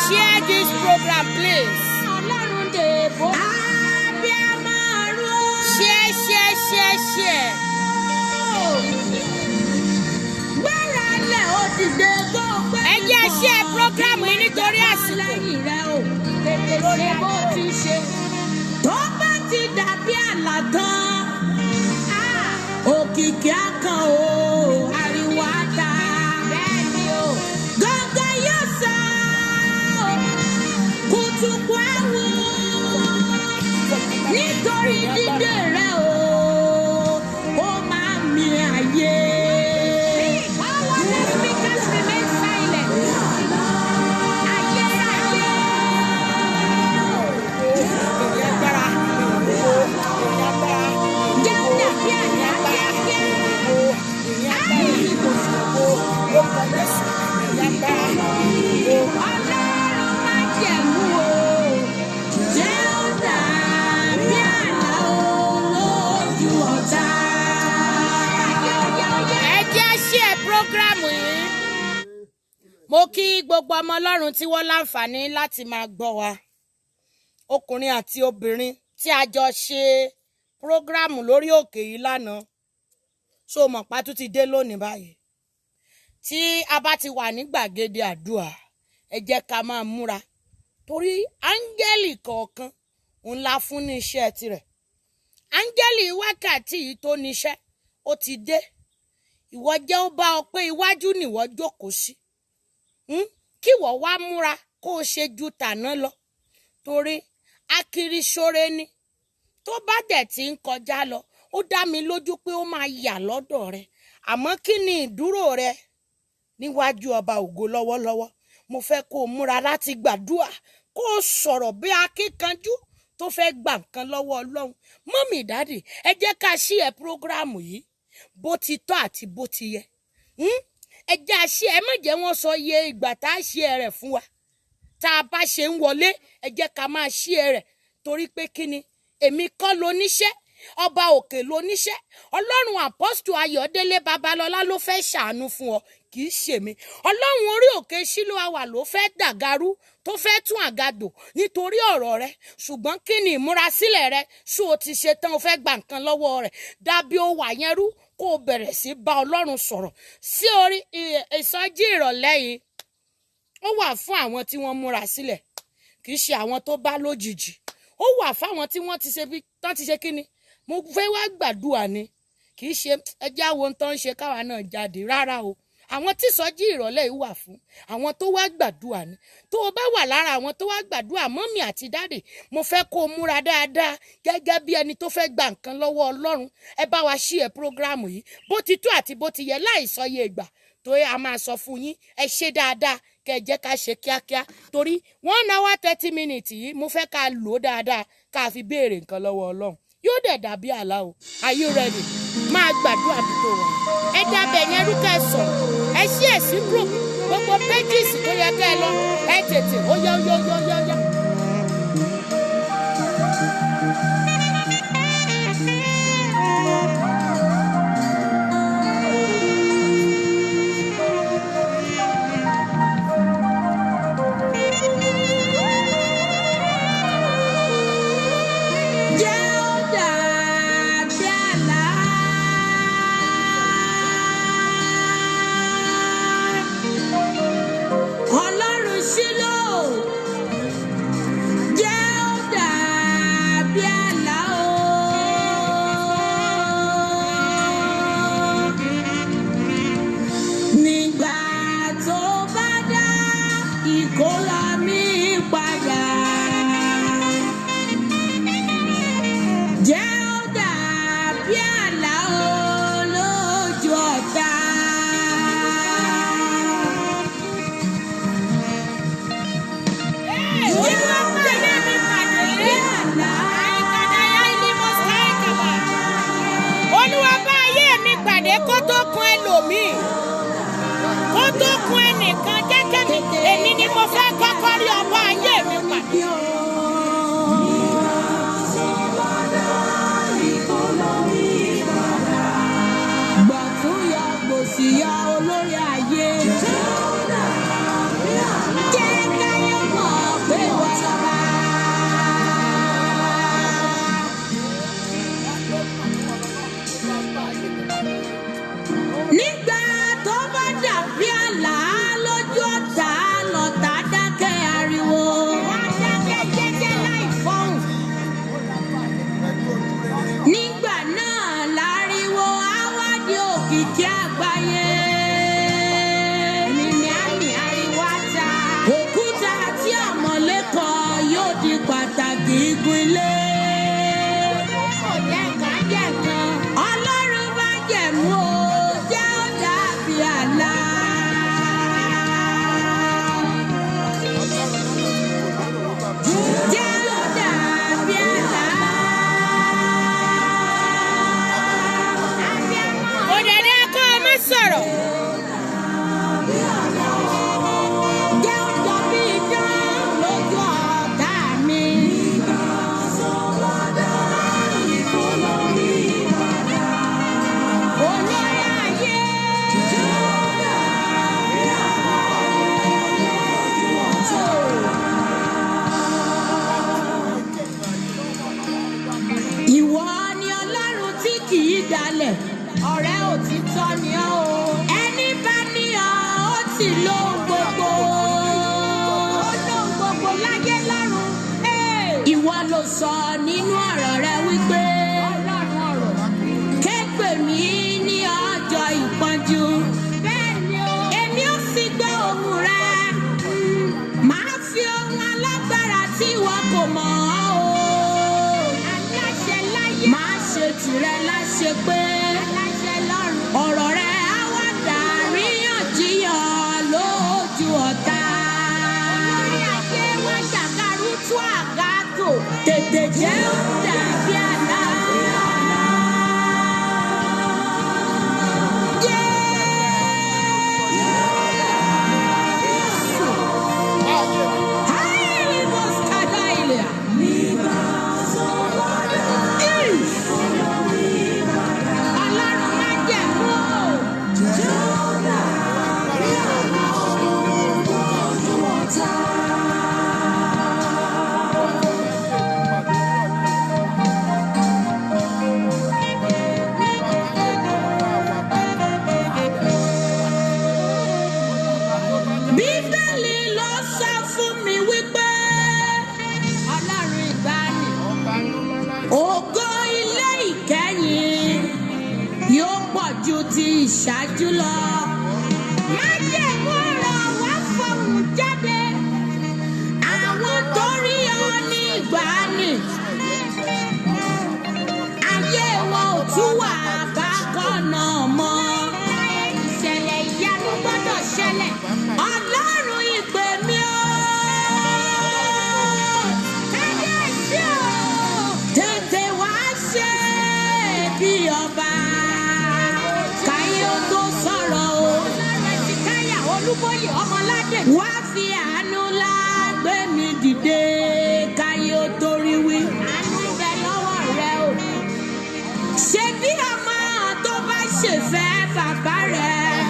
Share this program, please. Share. Ẹ jẹ́ share program yìí nítorí àsìkò. lè ṣe bó ti ṣe. Tó bá ti dàbí àlá tán, òkìkí akàn o, ariwo ata. Bẹ́ẹ̀ni o. Gángan yóò sọ, kùtùkù ẹ̀wù, nítorí dídé rẹ̀ o, ó máa mi ayé. Mo kí gbogbo ọmọ Ọlọ́run tí wọ́n láǹfààní láti máa gbọ́ wa, ọkùnrin àti obìnrin tí a jọ ṣe prógrámù lórí òkè yìí lánàá. So mọ̀ pa tún ti dé lónìí báyìí. Tí a bá ti wà ní gbàgede àdúrà, ẹ jẹ́ ká máa múra, torí áńgẹ́lì kọ̀ọ̀kan òun la fún ní iṣẹ́ tirẹ̀. Áńgẹ́lì wákàtí yìí tó níṣẹ́ ó ti dé. Ìwọ jẹ́ ó bá ọ pé iwájú nìwọ jókòó sí. Kí wọ́n wá múra kó o ṣe ju tàná lọ, torí akiri ṣore ni. Tó bá dẹ̀ ti ń kọjá lọ, ó dá mi lójú pé ó máa yà lọ́dọ̀ rẹ. Àmọ́ kí ni ìdúró rẹ níwájú ọba ògo lọ́wọ́lọ́wọ́? Mo fẹ́ kó o múra láti gbàdúrà, kó o sọ̀rọ̀ bí akíkanjú tó fẹ́ gbà nǹkan lọ́wọ́ Ọlọ́run. Mọ́mì dádì, ẹ jẹ́ ká ṣí ẹ prógráàmù yìí bó ti tọ́ àti bó ti yẹ. Ẹ jẹ́ àṣẹ, ẹ má jẹ́ wọ́n sọ iye ìgbà tá a ṣe rẹ̀ fún wa. Tá a bá ṣe ń wọlé, ẹ jẹ́ ká máa ṣe rẹ̀, torí pé kí ni? Èmi kọ́ lóníṣẹ́, ọba òkè lóníṣẹ́. Ọlọ́run àpọ́stù Ayọ̀délé Babalọ́lá ló fẹ́ ṣàánú fún ọ, kì í ṣe mi. Ọlọ́run orí òkè Shiloh ló fẹ́ dàgarú, tó fẹ́ tún àgàdò nítorí ọ̀rọ̀ rẹ. Ṣùgbọ́n kí ni ìmúrasílẹ̀ rẹ? Ṣé o ti ṣe tán o fẹ́ gba nǹkan lọ́wọ́ rẹ̀? Dàbí ó wà yẹn rú, kó o bẹ̀rẹ̀ sí bá Ọlọ́run sọ̀rọ̀. Sí orí ìsọjí ìrọ̀lẹ́ yìí, ó wà fún àwọn tí wọ́n múra sílẹ̀, kì í ṣe àwọn tó bá lójijì. Ó wà fáwọn tí wọ́n ti ṣe kí ni? Mo fẹ́ wá gbàdúrà ni, kì í ṣe ẹjẹ́ àwọn tó ń ṣe káwa náà jáde rárá o. Àwọn tí ìsọjí ìrọ̀lẹ́ yìí wà fún, àwọn tó wá gbàdúrà ni. Tó o bá wà lára àwọn tó wá gbàdúrà, mọ́mì àti dáàdì, mo fẹ́ kó o múra dáadáa gẹ́gẹ́ bí ẹni tó fẹ́ gba nǹkan lọ́wọ́ Ọlọ́run. Ẹ bá wa ṣí ẹ prógráàmù yìí bó ti tó àti bó ti yẹ, láì sọye ìgbà tó a máa sọ fún yín. Ẹ ṣe dáadáa, kẹ́ jẹ́ ká ṣe kíákíá, torí 1 hour 30 minutes yìí mo fẹ́ ká lò ó dáadáa, ká fi béèrè nǹkan lọ́wọ́ Ọlọ́run. Yóò dẹ̀ dàbí àlá o. Are you ready? Máa gbàdúrà bí tó wà. Ẹ dábẹ̀ yẹn rú kẹ́ sọ̀rọ̀. Ẹ ṣí ẹ̀ sí group, gbogbo pages tó yẹ kẹ́ ẹ lọ. Ẹ tètè ó yá. Kó tó kun ẹlòmíì, kó tó kun ẹnìkan, jẹ́jẹ́ mi, èmi ni mo fẹ́ kọ́kọ́ rí ọba ayé mi pàdé. Gbàtúnyà gbòsìyà olórí ayé. Jẹ́ káyọ̀ mọ̀ pé wọ́n lọ́ba. Nígbà tó bá dàbí àlá lójú ọ̀tá, lọ̀tá dákẹ́ ariwo. sọ nínú ọ̀rọ̀ rẹ wípé ké pè mí ní ọjọ́ ìpọ́njú. Èmi ò sì gbọ́ ohùn rẹ. Màá fi ohun alágbára tí ìwọ kò mọ̀ ọ́ o. Màá ṣe tìrẹ láṣẹ pé ọ̀rọ̀ rẹ á wá dàríyànjiyàn lójú ọ̀tá. Tètè jẹ́ ó dàbí àná. Ìṣáájú lọ. Májẹ̀mú ọ̀rọ̀ wá fọ̀hún jáde. Àwọn tó rí ọ ní ìgbàanì. Ayé wọn ò tún wà bákan náà mọ́. Ìṣẹ̀lẹ̀ ìyanu gbọ́dọ̀ ṣẹlẹ̀. Ọlọ́run ìpè mi o. Kábíyèsí o. Tètè wá ṣe bí ọba. Olúbóyè Ọmọládé. Wá fi àánú ńlá gbé mi dìde káyé ó torí wí. Àánú bẹ lọ́wọ́ rẹ o. Ṣé bí ọmọ tó bá ṣèfẹ́ bàbá rẹ̀,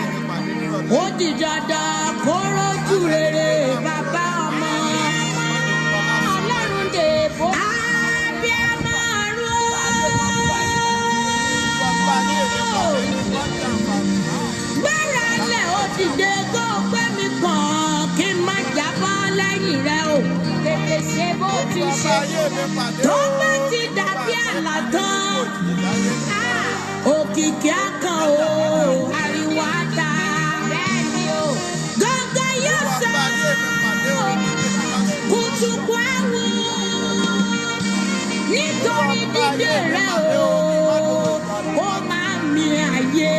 ó di dandan kó rójú rere bàbá ọmọ. Ọlọ́run dè bó. Abiyamọ ọ̀run. Gbéra lẹ̀ ó dìde kó gbé mi pọ̀n kí n má jábọ́ lẹ́yìn rẹ o. Tètè ṣe bó ti ṣe. Tó bá ti dàbí àlá tán. Òkìkí akàn o. Ariwo ata. Bẹ́ẹ̀ni o. Gángan yóò sọ. Kùtùkù ẹ̀wù. Nítorí dídé rẹ o. Ó máa mi ayé.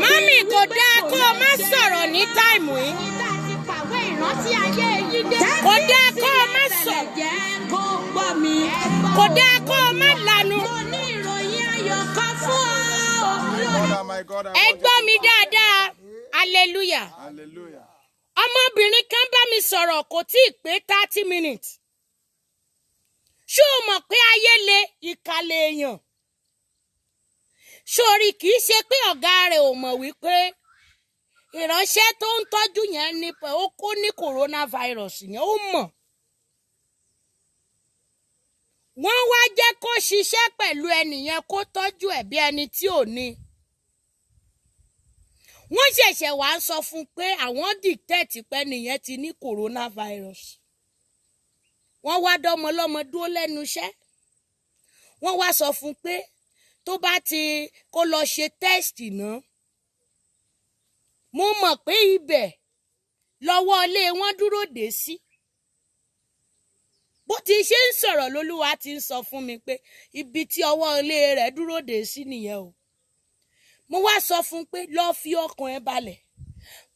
Mami kò dáa kó o má sọ̀rọ̀ ní táìmù yìí. Kò dáa kó o má sọ̀rọ̀. Kò dáa kó o má lanu. Ẹ gbọ́ mi dáadáa. Hallelujah. Ọmọbìnrin kan bá mi sọ̀rọ̀ kò tí ì pé 30 minutes. Ṣé o mọ̀ pé ayé le ìkàlẹ̀ èèyàn? Sórí kì í ṣe pé ọ̀gá rẹ̀ ò mọ̀ wípé ìránṣẹ́ tó ń tọ́jú yẹn ní pé ó kó ní coronavirus yẹn ó mọ̀. Wọ́n wá jẹ́ kó ṣiṣẹ́ pẹ̀lú ẹnìyẹn kó tọ́jú ẹ̀ bí ẹni tí ò ní. Wọ́n ṣẹ̀ṣẹ̀ wá ń sọ fún un pé àwọn dìtẹ́ẹ̀tì pé ẹnìyẹn ti ní coronavirus. Wọ́n wá dọ́mọlọ́mọ dúró lẹ́nu iṣẹ́. Wọ́n wá sọ fún un pé tó bá ti kó lọ ṣe tẹ́sítì náà. Mo mọ̀ pé ibẹ̀ lọ́wọ́ ilé wọn dúró dé sí. Bó ti ṣe ń sọ̀rọ̀ lólúwa ti ń sọ fún mi pé ibi tí ọwọ́ ilé rẹ̀ dúró dé sí nìyẹn o. Mo wá sọ fún un pé lọ fi ọkàn ẹ balẹ̀.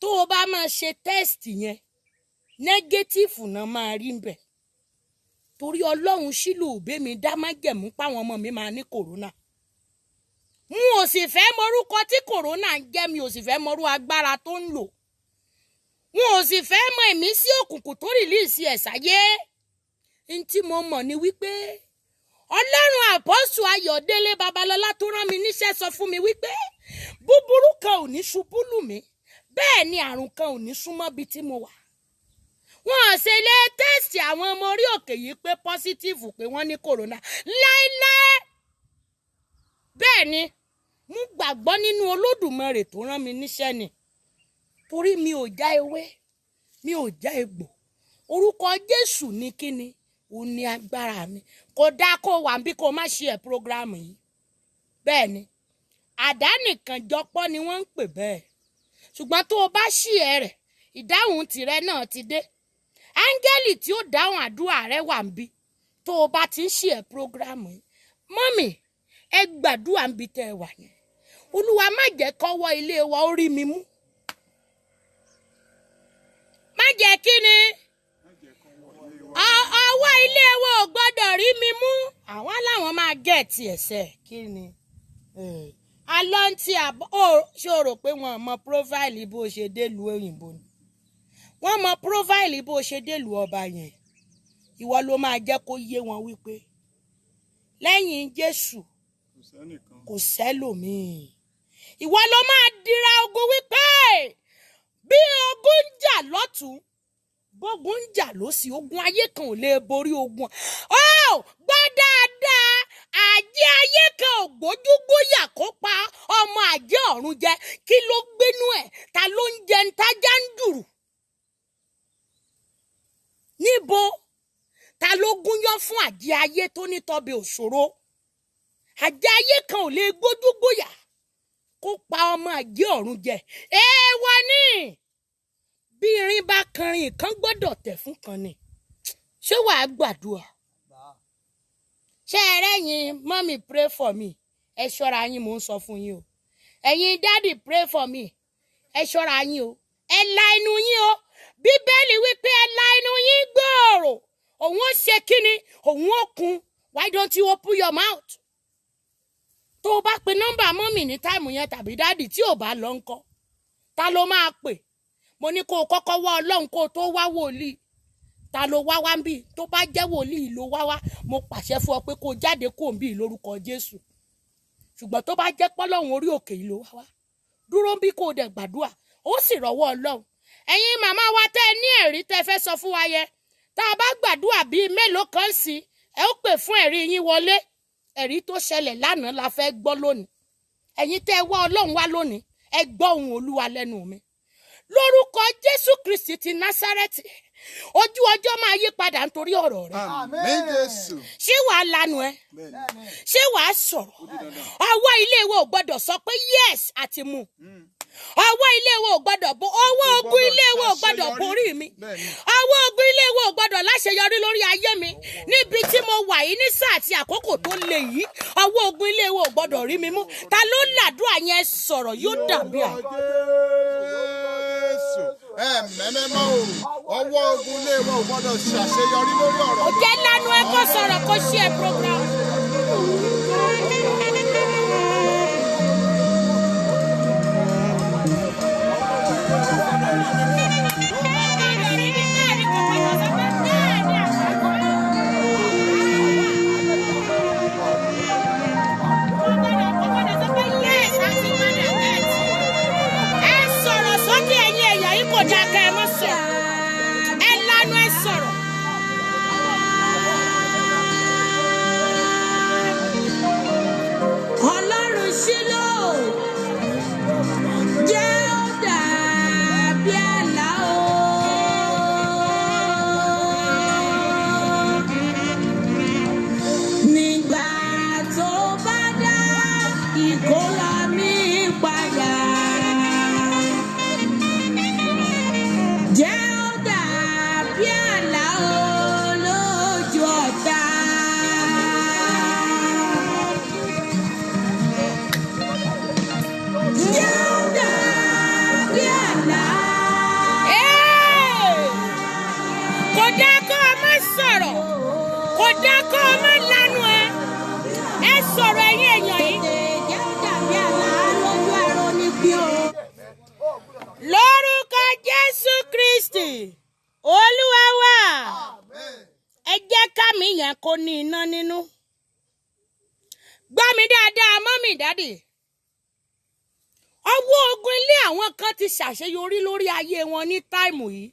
Tó o bá máa ṣe tẹ́sítì yẹn, nẹ́gẹ́tífù náà máa rí ń bẹ̀. Torí Ọlọ́run Shiloh bẹ́ mi dá májẹ̀mú páwọn ọmọ mi máa ní kòrónà. N ò sì fẹ́ mọrúkọ tí kòrónà ń jẹ́, mi ò sì fẹ́ mọrú agbára tó ń lò. Wọn ò sì fẹ́ mọ ìmísí òkùnkùn tó rìlíìsì ẹ̀ sáyé. N tí mo mọ̀ ni wípé Ọlọ́run àpọ́sù Ayọ̀délé Babalọ́lá tó rán mi níṣẹ́ sọ fún mi wípé búburú kan ò ní ṣubú lù mí, bẹ́ẹ̀ ni àrùn kan ò ní súnmọ́ bí tí mo wà. Wọn ò ṣe lè tẹ́sì àwọn ọmọ orí òkè yìí pé pọ́sítìfù pé wọ́n ní kòrónà láéláé. Bẹ́ẹ̀ ni mo gbàgbọ́ nínú Olódùmarè tó rán mi níṣẹ́ ni, torí mi ò já ewé, mi ò já egbò. Orúkọ Jésù ní kíni, ó ní agbára mi. Kò dáa kó wà bí kò má ṣe ẹ̀ prógrámù yìí. Bẹ́ẹ̀ ni àdánìkan jọpọ̀ ni wọ́n ń pè bẹ́ẹ̀. Ṣùgbọ́n tó o bá ṣí ẹ rẹ̀, ìdáhùn tìrẹ náà ti dé. Áńgẹ́lì tí ó dáhùn àdúrà rẹ wà ń bí tó o bá ti ń ṣí ẹ prógrámù yìí. Mọ́mì, ẹ gbàdúrà ń bí tẹ́ ẹ wà yẹn. Olúwa má jẹ́ kọ́wọ́ ilé wa ó rí mi mú. Má jẹ́ kí ni? Ọwọ́ ilé wa ò gbọ́dọ̀ rí mi mú. Àwọn làwọn máa gẹ̀ẹ́tì ẹ̀sẹ̀ kí ni? Alọ́ntì àbọ̀ ṣó rò pé wọ́n mọ prófáìlì bó ṣe délùú òyìnbó ni? Wọ́n mọ prófáìlì bó ṣe délùú ọba yẹn. Ìwọ ló máa jẹ́ kó yé wọn wípé lẹ́yìn Jésù kò sẹ́lòmíì. Ìwọ ló máa dira ogun wípé bí ogun ń jà lọ́tún, bógun ń jà lósì, ogun ayé kan ò lè borí ogun. Gbọ́ dáadáa, àjẹ́ ayé kan ò gbójúgbóyà kó pa ọmọ àjẹ́ ọ̀run jẹ. Kí ló gbénú ẹ̀? Ta ló ń jẹ ń tájá ń dùrù? Níbo? Ta ló gúnyán fún àjẹ́ ayé tó ní tọ́bi òṣòro? Àjẹ́ ayé kan ò lè gbójúgbóyà kó pa ọmọ àjẹ́ ọ̀run jẹ. Èèwọ̀ ni. Bí irin bá kanrin kan gbọ́dọ̀ tẹ̀ fún kan ni. Ṣé wàá gbàdúrà? Ṣé ẹrẹ́yin mọ́mì pray for me? Ẹ ṣọ́ra yín, mò ń sọ fún yín o. Ẹ̀yin daddy pray for me. Ẹ ṣọ́ra yín o. Ẹ la inú yín o. Bíbélì wípé ẹ la inú yín gbòòrò. Òun ó ṣe kíni? Òun ó kún. Why don't you open your mouth? Tó o bá pe nọ́mbà mọ́mì ní táìmù yẹn tàbí daddy tí ò bá lọ ńkọ́? Ta ló máa pè? Mo ní kó o kọ́kọ́ wá Ọlọ́run kó o tó wá wòlíì. Ta ló wá wá ń bì? Tó bá jẹ́ wòlíì ló wá wá, mo pàṣẹ fún ọ pé kó o jáde kó o ń bì lórúkọ Jésù. Ṣùgbọ́n tó bá jẹ́ pọ́lọ́run orí òkè yìí ló wá wá, dúró bí kò dẹ̀ gbàdúrà, ó sì rọ́wọ́ Ọlọ́run. Ẹ̀yin màmá wa tẹ́ ẹ ní ẹ̀rí tẹ́ fẹ́ sọ fún wa yẹn, tá a bá gbàdúrà bíi mélòó kan sí, ẹ ó pè fún ẹ̀rí yín wọlé. Ẹ̀rí tó ṣẹlẹ̀ lánàá la fẹ́ gbọ́ lónìí. Ẹ̀yin tẹ́ ẹ wá Ọlọ́run wá lónìí, ẹ gbọ́ ohùn Olúwa lẹ́nu mi. Lórúkọ Jésù Kristi ti Násárẹ́tì, ojú ọjọ́ máa yí padà nítorí ọ̀rọ̀ rẹ. Àmín Jésù. Ṣé wàá lanu ẹ? Ṣé wàá sọ̀rọ̀? Ọwọ́ ilé ìwé ò gbọ́dọ̀ sọ pé yes àti mu. Ọwọ́ ilé ìwé ò gbọ́dọ̀ bo, ọwọ́ ogun ilé ìwé ò gbọ́dọ̀ borí mi. Ọwọ́ ogun ilé ìwé ò gbọ́dọ̀ láṣeyọrí lórí ayé mi. Níbi tí mo wà yìí ní sáà àti àkókò tó le yìí, ọwọ́ ogun ilé ìwé ò gbọ́dọ̀ rí mi mú. Ta ló làdúrà yẹn sọ̀rọ̀ yóò dàbí à. Mẹ́mẹ́mọ́ o, ọwọ́ ogun ilé wa ò gbọ́dọ̀ ṣàṣeyọrí lórí ọ̀rọ̀. Ó jẹ́ lánú ẹ kó sọ̀rọ̀ kó ṣe ẹ program. Ọlọ́run Shiloh jẹ́ ó dàbí àlá o. Nígbà tó bá dá ìkólọ mi padà, jẹ́ ó dàbí àlá o lójú ọ̀tá. Kò dá kó o má lanu ẹ sọ̀rọ̀ ẹ̀yin èèyàn yìí. Kristi Olúwa wa. Ẹ jẹ́ kámi yẹn kó ní iná nínú. Gbọ́ mi dáadáa, mọ́mì dádì. Ọwọ́ ogun ilé àwọn kan ti ṣàṣeyọrí lórí ayé wọn ní táìmù yìí.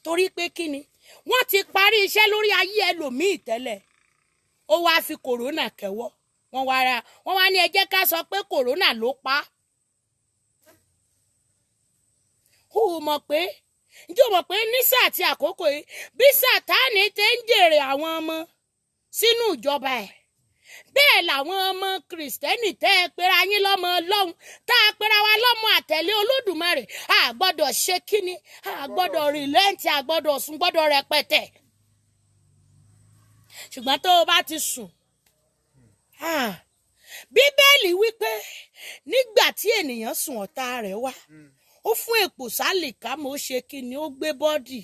Torí pé kíni? Wọ́n ti parí iṣẹ́ lórí ayé ẹlòmíì tẹ́lẹ̀. Ó wá fi kòrónà kẹ́wọ́. Wọ́n wá ní ẹ jẹ́ ká sọ pé kòrónà ló pa á. Ó mọ̀ pé ní sáà àti àkókò yìí bí Sátánì ti ń jèrè àwọn ọmọ sínú ìjọba ẹ̀. Bẹ́ẹ̀ làwọn ọmọ Kìrìsìtẹ́nì tẹ́ ẹ pera yín lọ́mọ Ọlọ́run tá a pera wa lọ́mọ àtẹ̀lé Olódùmarè. A gbọ́dọ̀ ṣe kíni, a gbọ́dọ̀ rìlẹ́ǹtì, a gbọ́dọ̀ sùn, gbọ́dọ̀ rẹpẹtẹ. Ṣùgbọ́n tó o bá ti sùn, Bíbélì wípé nígbà tí ènìyàn sùn ọ̀tá rẹ̀ wá, ó fún èpò sálìká mo ṣe kíni, ó gbé bọ́dì.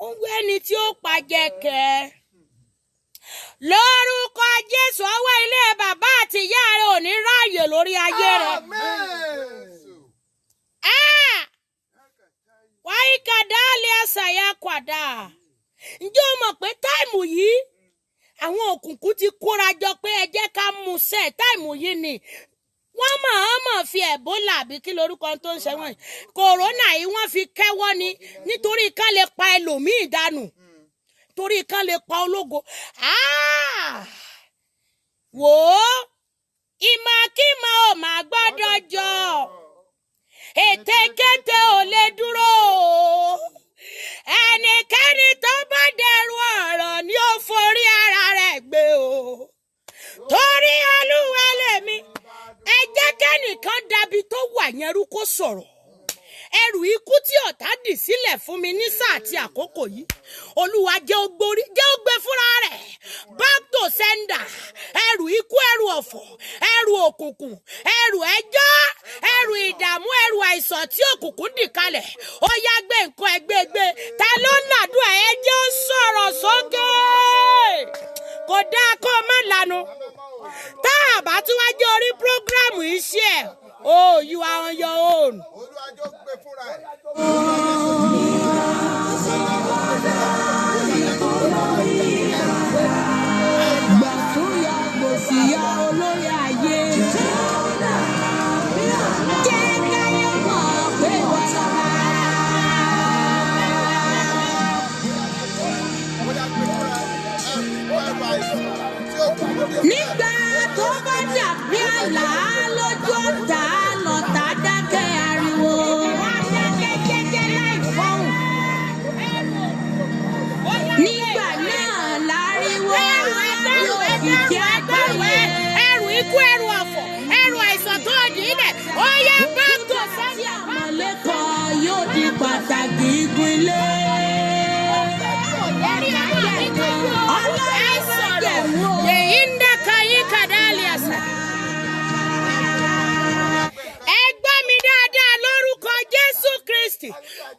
Ó gbé ẹni tí ó pa jẹ́kẹ́. Lórúkọ Jésù, ọwọ́ ilé bàbá àti ìyá rẹ̀ ò ní ráàyè lórí ayé rẹ̀. Wáyé kàdáàlì àṣàyà kwàdà. Ǹjẹ́ o mọ̀ pé táìmù yìí àwọn òkùnkùn ti kóra jọ pé ẹ jẹ́ ká mú sẹ́ táìmù yìí ni wọ́n mọ̀ fi ẹ̀bólà àbí kí lorúkọ tó ń ṣe wọ́n yìí kòrónà yìí wọ́n fi kẹ́wọ́ ni nítorí ká lè pa ẹlòmíì dànù torí ká lè pa ológo. Wò ó ìmọ̀kímọ̀ ò máa gbọ́dọ̀ jọ ètekéte ò lè dúró ẹnikẹ́ni tó bá dẹrù ọ̀rọ̀ ni ó forí ara rẹ̀ gbé o torí Olúwa lèmi. Ẹ jẹ́ kẹ́nìkan dàbí tó wà yẹn rú kó sọ̀rọ̀. Ẹrù ikú tí ọ̀tá dì sílẹ̀ fún mi ní sáà àti àkókò yìí. Olúwa jẹ́ ó gbé fúnra rẹ̀. Back to sender. Ẹrù ikú, ẹrù ọ̀fọ̀, ẹrù òkùnkùn, ẹrù ẹjọ́, ẹrù ìdààmú, ẹrù àìsàn tí òkùnkùn dì kalẹ̀. Ó yá gbé nǹkan ẹgbẹ́gbẹ́. Ta ló ń làdúrà ẹ jẹ́ ó sọ̀rọ̀ sókè? Kò dáa kó má lanu. Tá a bá tún wá jẹ́ orí prógrámù iṣẹ́ ẹ̀. Oh, you are on your own. Gbà fún ya kò sí ya olórí ayé. Jẹ́ káyé mọ̀ pé wà lọ́la. Nígbà tó bá dàbí àlá lójú ọ̀tá lọ́tà dákẹ́ ariwo. Dákẹ́ jẹ́jẹ́ láì fọ́hùn. Nígbà náà láriwo yóò fi jẹ́ àgbáyé. Ẹrù ikú, ẹrù ọ̀fọ̀, ẹrù àìsàn tó dì í lẹ̀. Ó yẹ bá tó Tí àmọ̀lẹ́kọ̀ọ́ yóò di pàtàkì igun ilé. Ẹ gbọ́ mi dáadáa lórúkọ Jésù Kristi.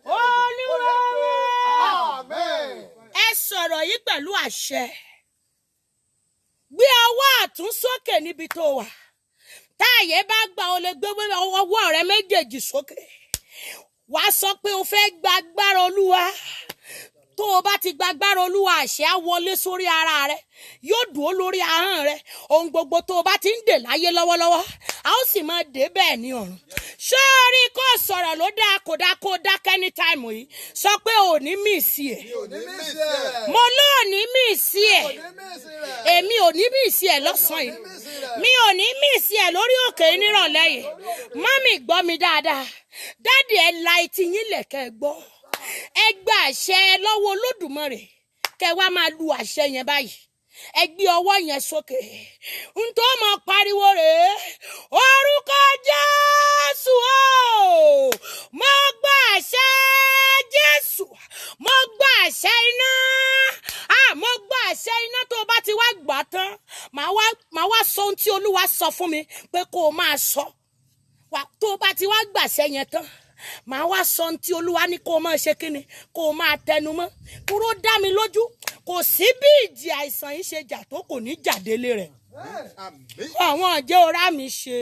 Olúwa. Ẹ sọ̀rọ̀ yìí pẹ̀lú àṣẹ. Gbé ọwọ́ àtún sókè níbi tó wà. Táyé bá gbà o lè gbé ọwọ́ rẹ méjèèjì sókè. Wàá sọ pé o fẹ́ gba agbára Olúwa. Tó o bá ti gba agbára Olúwa, àṣẹ á wọlé sórí ara rẹ. Yóò dúró lórí ahọ́n rẹ. Ohun gbogbo tó o bá ti ń dè láyé lọ́wọ́lọ́wọ́, a ó sì máa dé bẹ́ẹ̀ ní ọ̀run. Sọ́ọ́rí kó sọ̀rọ̀ ló dáa kó dákẹ́ ní táìmù yìí. Sọ pé ò ní mí sí ẹ̀. Mo lóò ní mí sí ẹ̀. Èmi ò ní mí sí ẹ̀ lọ́sàn-án yìí. Mi ò ní mí sí ẹ̀ lórí òkè nírọ̀lẹ́ yìí. Mọ́mì gbọ́ mi dáadáa. Dádì ẹ la etí yín lẹ̀kẹ́ gbọ́. Ẹ gba àṣẹ lọ́wọ́ Olódùmarè. Kẹ́ wá máa lu àṣẹ yẹn báyìí. Ẹ gbé ọwọ́ yẹn sókè. N tó mọ pariwo rèé. Orúkọ Jésù o. Mo gba àṣẹ Jésù. Mo gba àṣẹ iná. Mo gba àṣẹ iná tó bá ti wá gbà tán. Màá wá sọ ohun tí Olúwa sọ fún mi pé kó o máa sọ. Tó bá ti wá gbàṣẹ yẹn tán. Màá wá sọ ohun tí Olúwa ní kó o máa ṣe kíni, kó o máa tẹnu mọ́. Kúrò dá mi lójú. Kò sí bí ìjì àìsàn yìí ṣe jà tó kò ní jàdélé rẹ̀. Àwọn ọ̀jẹ̀ ọ̀rá mi ṣe.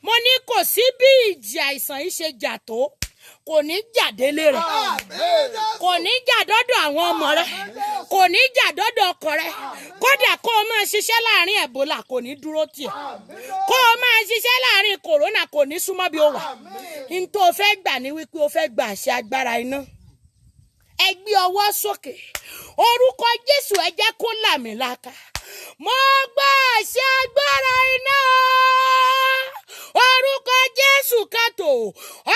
Mo ní kò sí bí ìjì àìsàn yìí ṣe jà tó kò ní jà délé rẹ̀, kò ní jà dọ́dọ̀ àwọn ọmọ rẹ̀, kò ní jà dọ́dọ̀ ọkọ rẹ̀. Kódà kó o máa ṣiṣẹ́ láàrin Ebola kò ní dúró tì ọ́, kó o máa ṣiṣẹ́ láàrin Corona kò ní súnmọ́ bí o wà. N tó o fẹ́ gbà ní wípé o fẹ́ gba àṣẹ agbára iná. Ẹ gbé ọwọ́ sókè, orúkọ Jésù ẹ jẹ́ kó làmìlaka. Mo gba àṣẹ agbára iná, orúkọ Jésù kàtó,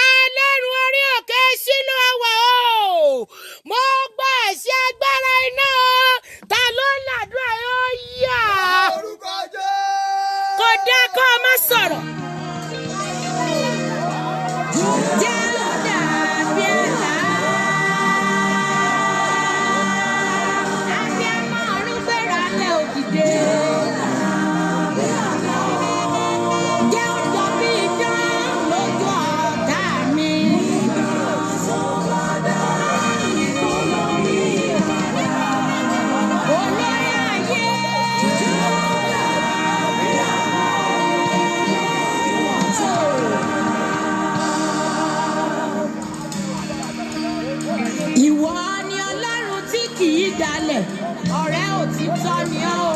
Ọlọ́run orí òkè Shiloh wà o. Mo gba àṣẹ agbára iná, ta ló ń làdúrà yóò yá. Orúkọ Jésù. Kò dá kó o má sọ̀rọ̀. Ọ̀rẹ́ òtítọ́ ni ọ́ o.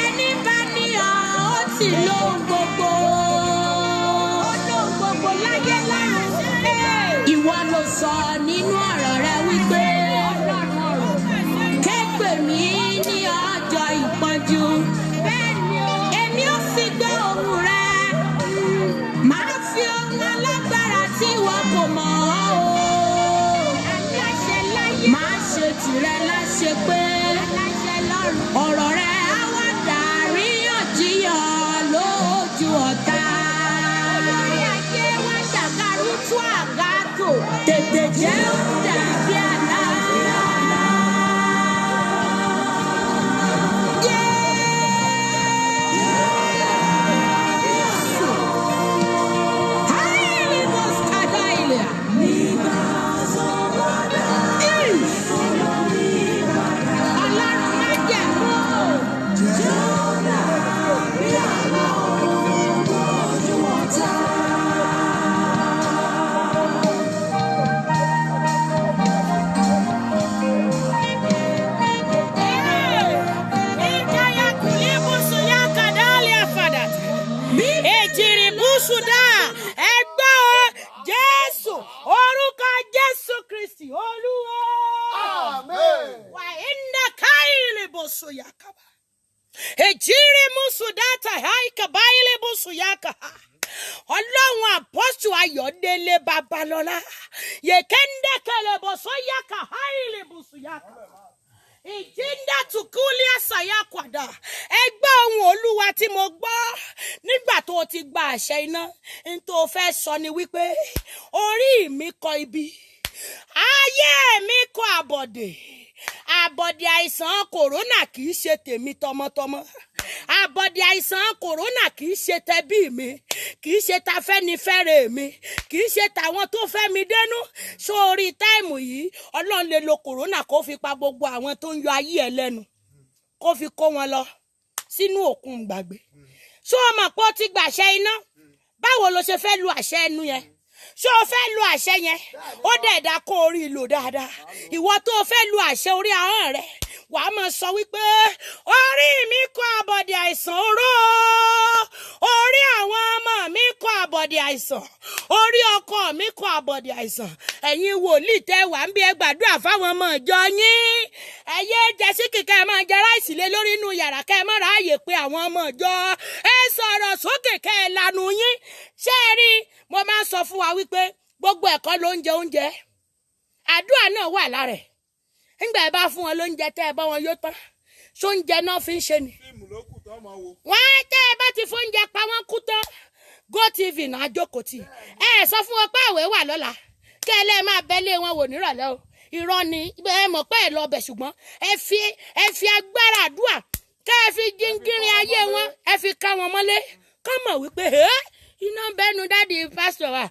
Ẹni bá ní ọ, ó ti lóhun gbogbo. Ó lóhun gbogbo láyé lọ́run. Ìwọ ló sọ nínú ọ̀rọ̀ rẹ wípé ké pè mí ní ọjọ́ ìpọ́njú. Bẹ́ẹ̀ni o. Èmi ó sì gbọ́ ohùn rẹ. Màá fi ohun alágbára tí ìwọ kò mọ̀ ọ́ o. Aláṣẹ láyé. Màá ṣe tìrẹ láṣẹ pé ọ̀rọ̀ rẹ̀ á wá dàríyànjiyàn lójú ọ̀tá. Olórí ayé wá ṣàkàrú tú àgàtò. Tètè jẹ́ ó dàbí àlá. Ejiri musudata haika baile busuyaka. Ọlọ́run àpọ́sù Ayọ̀délé Babalọ́lá. Yekende kele bosoyaka haile busuyaka. Ìjìndà tukulia sayakwada. Ẹgbẹ́ ohùn Olúwa tí mo gbọ́ nígbà tó ti gba àṣẹ iná. N tó fẹ́ sọ ni wípé orí mi kọ ibi. Ayé mi kọ àbọ̀dè. Àbọ̀dè àìsàn Corona kì í ṣe tèmi tọmọtọmọ. Àbọ̀dè àìsàn Corona kì í ṣe tẹbí mi, kì í ṣe tafẹ́nifẹ́re mi, kì í ṣe tàwọn tó fẹ́ mi dénú. Sórí táìmù yìí Ọlọ́run lè lo Corona kó fi pa gbogbo àwọn tó ń yọ ayé ẹ lẹ́nu, kó fi kó wọn lọ sínú òkun gbàgbé. Ṣó o mọ̀ pé ó ti gbàṣẹ iná? Báwo lo ṣe fẹ́ lu àṣẹ ẹnu yẹn? Ṣé o fẹ́ lu àṣẹ yẹn? Ó dẹ̀dá kó orí ìlò dáadáa. Ìwọ tó o fẹ́ lu àṣẹ orí ahọ́n rẹ̀, wà á máa sọ wípé orí mi kọ àbọ̀dè àìsàn oró. Orí àwọn ọmọ mi kọ àbọ̀dè àìsàn. Orí ọkọ mi kọ àbọ̀dè àìsàn. Ẹ̀yin wòlíì tẹ́ wà ń bí ẹ gbàdúrà fáwọn ọmọ ìjọ yín. Ẹyẹ jẹ́sí kíkẹ́ ẹ máa jẹ ráìsì lé lórí inú yàrá kẹ́ ẹ má ráàyè pé àwọn ọmọ ìjọ. Ẹ sọ̀rọ̀ sókè kẹ́ ẹ lanu yín. Ṣé ẹ rí? Mo máa ń sọ fún wa wípé gbogbo ẹ̀kọ́ ló ń jẹ oúnjẹ. Àdúrà náà wà lára ẹ̀. Nígbà ẹ bá fún wọn lóúnjẹ tẹ́ ẹ bá wọn yó tán. Ṣóúnjẹ náà fi ń ṣe ni. Wọ́n á tẹ́ ẹ bá ti fóúnjẹ pa wọ́n kú tán. GoTV náà jókòó tì. Ẹ sọ fún wọn pé àwẹ̀ wà lọ́la. Kẹ́ ẹ lẹ́ẹ̀ máa bẹ́lé wọn wò nírọ̀lẹ́ o. Irọ́ ni ẹ mọ̀ pé ẹ lọ bẹ̀ ṣùgbọ́n ẹ fi agbára àdúrà kẹ́ ẹ fi jíngírin ayé wọn ẹ fi ká wọn mọ́lé. Kọ́ mọ̀ wípé iná bẹ́nu dáàdi pásítọ̀ wa.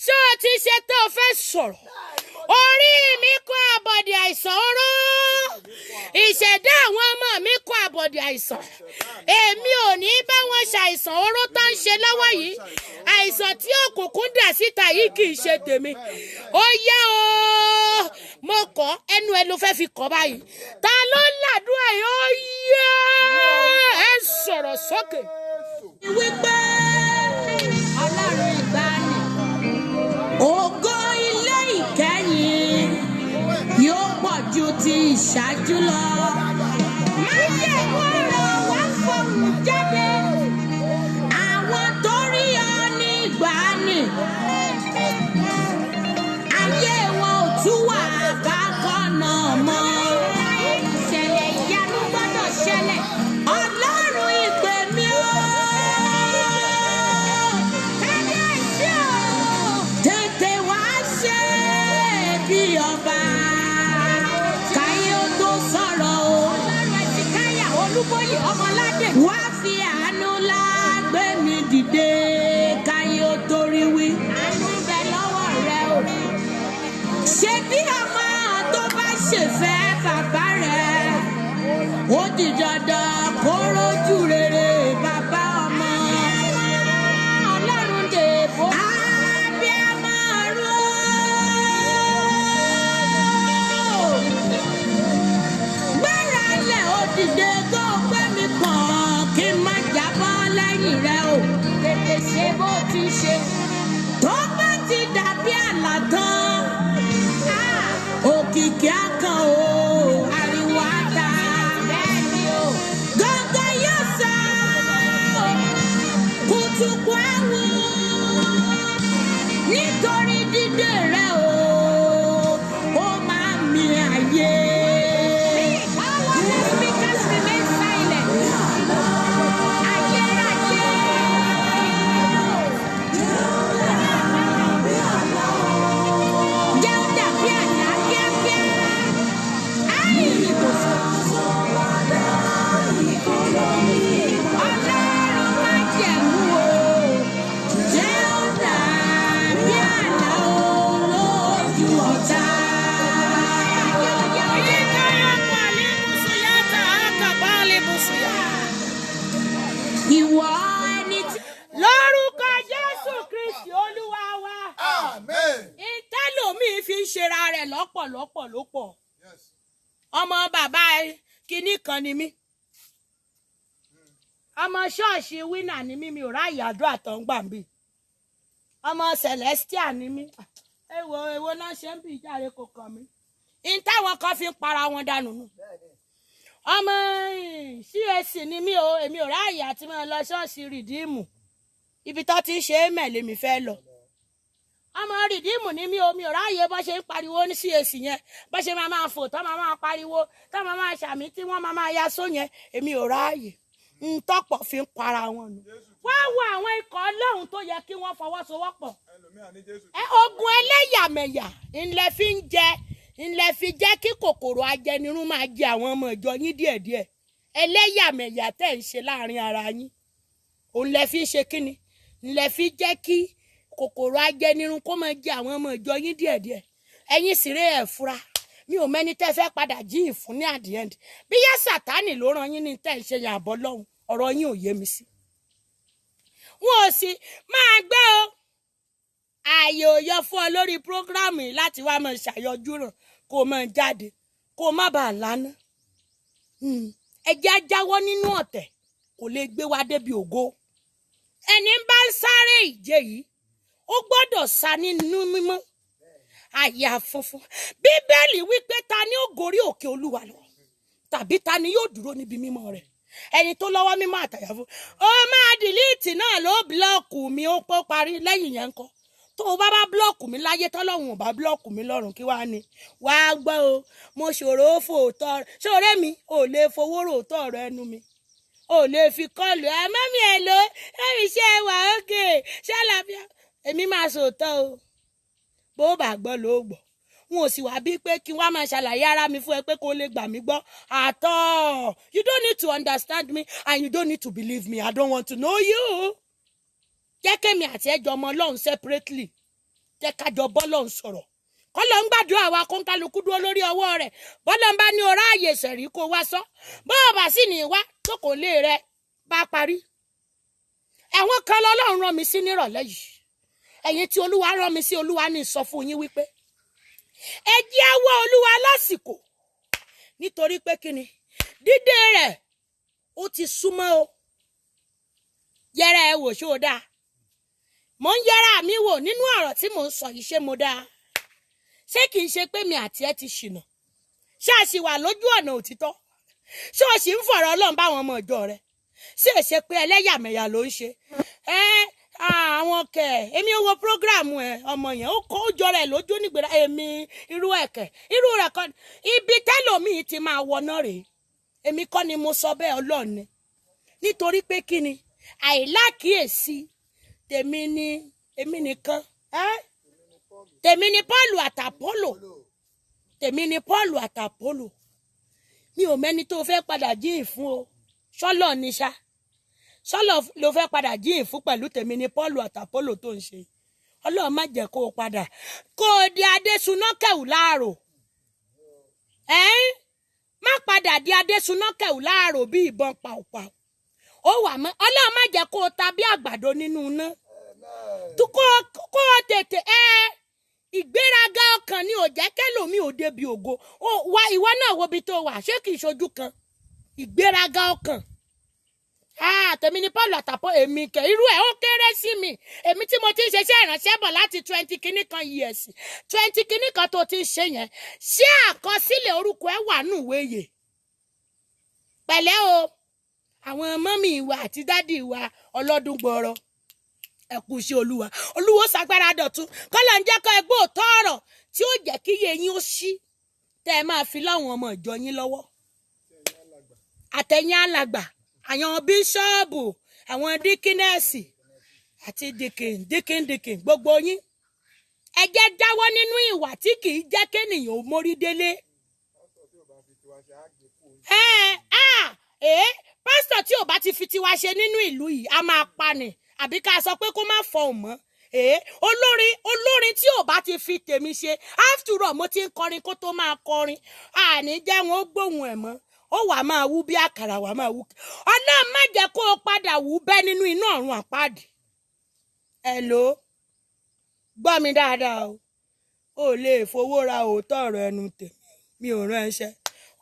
Ṣé o ti ṣe tó o fẹ́ sọ̀rọ̀? Orí mi kọ àbọ̀dè àìsàn oró. Ìṣẹ̀dá àwọn ọmọ mi kọ àbọ̀dè àìsàn. Èmi ò ní bá wọn ṣàìsàn oró tó ń ṣe lọ́wọ́ yìí àìsàn tí òkùnkùn dà síta yìí kì í ṣe tèmi ó yẹ o mo kọ́ ẹnu ẹ ló fẹ́ fi kọ́ báyìí ta ló ń làdúrà yìí ó yẹ ẹ sọ̀rọ̀ sókè. wípé ọlọ́run ìgbàanì ògo ilé ìkẹyìn yóò pọ̀ ju ti ìṣáájú lọ. májèmú ọ̀rọ̀ wá fọ̀hún jáde àwọn tó rí ọ ní ìgbàanì ayé wọn ò tún wà bákan náà mọ́. ìṣẹ̀lẹ̀ ìyanu gbọ́dọ̀ ṣẹlẹ̀ ọlọ́run ìpè mi ó. kábíyèsí o tètè wá ṣe bí ọba káyé ó tó sọ̀rọ̀ o. ọlọ́run ẹ̀sìn káyà olúbóyè ọmọládé wá fi àánú ńlá gbé mi dìde káyé ó torí wí. àánú ń bẹ lọ́wọ́ rẹ o. ṣé bí ọmọ tó bá ṣèfẹ́ bàbá rẹ̀ ó di dandan kó rójú rere bàbá ọmọ. ọlọ́run dè bó. abiyamọ ró. gbéra lẹ̀ ó dìde kó gbé mi kàn kí n má jábọ́ lẹ́yìn rẹ̀ o. tètè ṣe bó ti ṣe. tó bá ti dàbí àlá tán òkìkí akàn o ariwo ata bẹ́ẹ̀ ni o gángan yóò sọ kùtùkù ẹ̀wù nítorí dídé rẹ o ó máa mi àyè. All other speakers remain silent. Ayérayé. Jẹ́ ó dàbí àná kíákíá. Áì! Ọlọ́run májẹ̀mú o. Jẹ́ ó dàbí àná lójú ọ̀tá. Ìwọ ẹni tí. lórúkọ Jésù Kristi olúwa wa Amen. ìtẹ́lòmíì fi ń ṣera rẹ̀ lọ́pọ̀lọpọ̀ ló pọ̀ Yes. ọmọ bàbá kinní kan ni mí ọmọ ṣọ́ọ̀ṣì wínà ni mí mi ò ráàyè àdúrà tó ń gbà ń bì ọmọ celestia ni mí èwo náà ṣe ń bì ìjáre kò kàn mí ní táwọn kan fi ń para wọn dànù nù ọmọ CAC ni mí o èmi ò ráàyè àti máa lọ ṣọ́ọ̀ṣì rìdíìmù ibi tó ti ń ṣe é mẹ̀lẹ́ mi fẹ́ lọ ọmọ rìdíìmù ni mí o mi ò ráàyè bó ṣe ń pariwo ní CAC yẹn bó ṣe máa fò tó máa pariwo tó máa ṣàmì tí wọ́n máa ya só yẹn èmi ò ráàyè ń tọ́pọ̀ fi ń para wọn nù wá wo àwọn ikọ̀ ọlọ́run tó yẹ kí wọ́n fọwọ́sowọ́pọ̀ ogun ẹlẹ́yàmẹ̀yà ńlẹ̀ fi ń jẹ ńlẹ̀ fi jẹ́ kí kòkòrò ajẹnirun máa jẹ àwọn ọmọ ìjọ yín díẹ̀díẹ̀ ẹlẹ́yàmẹ̀yà tẹ̀ ń ṣe láàrin ara yín òun lẹ fi ń ṣe kíni ńlẹ̀ fi jẹ́ kí kòkòrò ajẹnirun kó máa jẹ àwọn ọmọ ìjọ yín díẹ̀díẹ̀ ẹ̀yin sì rẹ̀ ẹ̀ fura mi ò mẹ́ni tẹ́ fẹ́ padà jí ìfún ní at the end bí yá sátánì ló ràn yín ní tẹ́ ń ṣe yàn àbọ̀ lọ́hùn ọ̀rọ̀ yín ò yé mi sí. wọn ò sì máa gbé o ààyè ò yọ fún ọ lórí prógráàmù yìí láti wá máa ṣàyọjú ràn kó o máa jáde kó o má bàa lánà ẹjẹ́ á jáwọ́ nínú ọ̀tẹ̀ kò lè gbé wa débi ògo ẹni bá ń sáré ìje yìí ó gbọ́dọ̀ sá nínú mímọ́ àyà funfun bíbélì wípé ta ni ó gorí òkè olúwa lọ tàbí ta ni yóò dúró níbi mímọ́ rẹ̀ ẹni tó lọ́wọ́ mímọ́ àtàyà fún ó máa dìlíìtì náà ló búlọ́ọ̀kù mi ó pọ́ parí lẹ́yìn yẹn ńkọ́ tó o bá búlọ́ọ̀kù mi láyé tọ́lọ́hun ò bá búlọ́ọ̀kù mi lọ́run kí wàá ní wàá gbọ́ o mo ṣòro ó fòótọ́ ṣòro mi ò lè fowó ròótọ́ ọ̀rọ̀ ẹnu mi ò lè fi kọlù ẹ mọ́mí ẹ ló ẹ̀mí ṣe wà ókè ṣàlàfíà èmi máa sòótọ́ o bó bá gbọ́ ló gbọ́ wọn ò sì wá bí pé kí wọ́n máa ṣàlàyé ara mi fún ẹ pé kó lè gbà mí gbọ́ àtọ́ you don't need to understand me and you don't need to believe me I don't want to know you. jẹ́ kémi àti ẹjọ́ ọmọ ọlọ́run separately jẹ́ kájọ bọ́lọ́run sọ̀rọ̀ kọ́lọ́ ń gbàdúrà wa kó ń kálukú dúró lórí ọwọ́ rẹ̀ bọ́lọ́ ń bá ní ọ̀rá àyè sẹ̀rí kó wá sọ bọ́ọ̀ bá sì ní wá tó kò lè rẹ bá parí Àwọn kan lọ́lọ́run rán mi sí nírọ̀lẹ́ yìí. Ẹ̀yin tí Olúwa rán mi sí, Olúwa ní sọ fún yín wípé ẹ jẹ́ á wá Olúwa lásìkò. Nítorí pé kíni? Dídé rẹ̀ ó ti súnmọ́ o. Yẹra ẹ wò ṣó dáa. Mo ń yẹra mi wò nínú ọ̀rọ̀ tí mò ń sọ yìí, ṣé mo dáa? Ṣé kìí ṣe pé mi àti ẹ ti ṣìnà? Ṣé a sì wà lójú ọ̀nà òtítọ́? Ṣé o sì ń fọ̀rọ̀ Ọlọ́run bá àwọn ọmọ ìjọ rẹ? Ṣé è ṣe pé ẹlẹ́yàmẹ̀yà ló ń ṣe? Àwọn èmi ò wo prógráàmù ọmọ yẹn ó kó jọ rẹ̀ lójú nígbèrè èmi irú ẹ̀kẹ́ irú rẹ̀ kọ́ ibi tẹ́lòmíì ti máa wọná rèé. Èmi kọ́ ni mo sọ bẹ́ẹ̀, Ọlọ́run ni. Nítorí pé kí ni? Àìlákìyèsí tèmi ni èmi nìkan. Tèmi ni Pọ́ọ̀lù àtàpọ́lò. Tèmi ni Pọ́ọ̀lù àtàpọ́lò. Mi ò mẹ́ni tó fẹ́ padà jíìn fún o. Ṣọ́lọ̀ ni ṣá. Ṣọ́lọ̀ ló fẹ́ padà jíìn fún pẹ̀lú tèmi ni Pọ́ọ̀lù àtàpọ́lò tó ń ṣe. Ọlọ́run má jẹ́ kó o padà. Kó o di Adésúnákẹ̀wù láàrò. Má padà di Adésúnákẹ̀wù láàrò bí ìbọn pàùpàù. Ó wà mọ́. Ọlọ́run má jẹ́ kó o ta bí àgbàdo nínú iná. Kó o tètè ìgbéraga ọkàn ni ò jẹ́ kẹ́lòmí ò débi ògo. Ìwọ náà wo ibi tó wà, ṣé kìí ṣojú kan? Ìgbéraga ọkàn. Tèmi ni Paul àtàpọ̀ èmi kẹ̀ irú ẹ̀ ó kéré sí mi. Èmi tí mo ti ń ṣiṣẹ́ ìránṣẹ́ bọ̀ láti 20 kìíní kan years. 20 kìíní kan tó ti ń ṣe yẹn. Ṣé àkọsílẹ̀ orúkọ ẹ wà nù wéyè? Pẹ̀lẹ́ o, àwọn mọ́mì wa àti dádì wa ọlọ́dún gbọ́rọ̀. Ẹ kú iṣẹ́ Olúwa. Olúwa ṣàgbára dọ̀tun. Kọ́lọ̀ ń jẹ́ kó ẹgbẹ́ òótọ́ ọ̀rọ̀ tí ó jẹ́ kí iye yín ó ṣí. Tẹ́ ẹ máa fi láwọn ọmọ ìjọ yín lọ́wọ́. Àtẹ̀yìn alàgbà, àwọn bíṣọ́ọ̀bù, àwọn díkínẹ́sì àti díkín gbogbo yín. Ẹ jẹ́ dáwọ́ nínú ìwà tí kì í jẹ́ kéèyàn ó mórí délé. Pásítọ̀ tí ò bá ti fi tiwa ṣe nínú ìlú yìí, a máa pa ni. Àbí ká sọ pé kó má fọhùn mọ́. Olórin tí ò bá ti fi tèmi ṣe, after all mo ti ń kọrin kó tó máa kọrin. Àní jẹ́ wọn ó gbóhùn ẹ̀ mọ́. Ó wà máa wú bí àkàrà wà máa wú. Ọlọ́run má jẹ́ kó o padà wú bẹ́ nínú iná ọ̀run àpáàdì. Hello? Gbọ́ mi dáadáa o. O lè fowó ra òótọ́ ọ̀rọ̀ ẹnu tèmi. Mi ò rán ẹṣẹ́.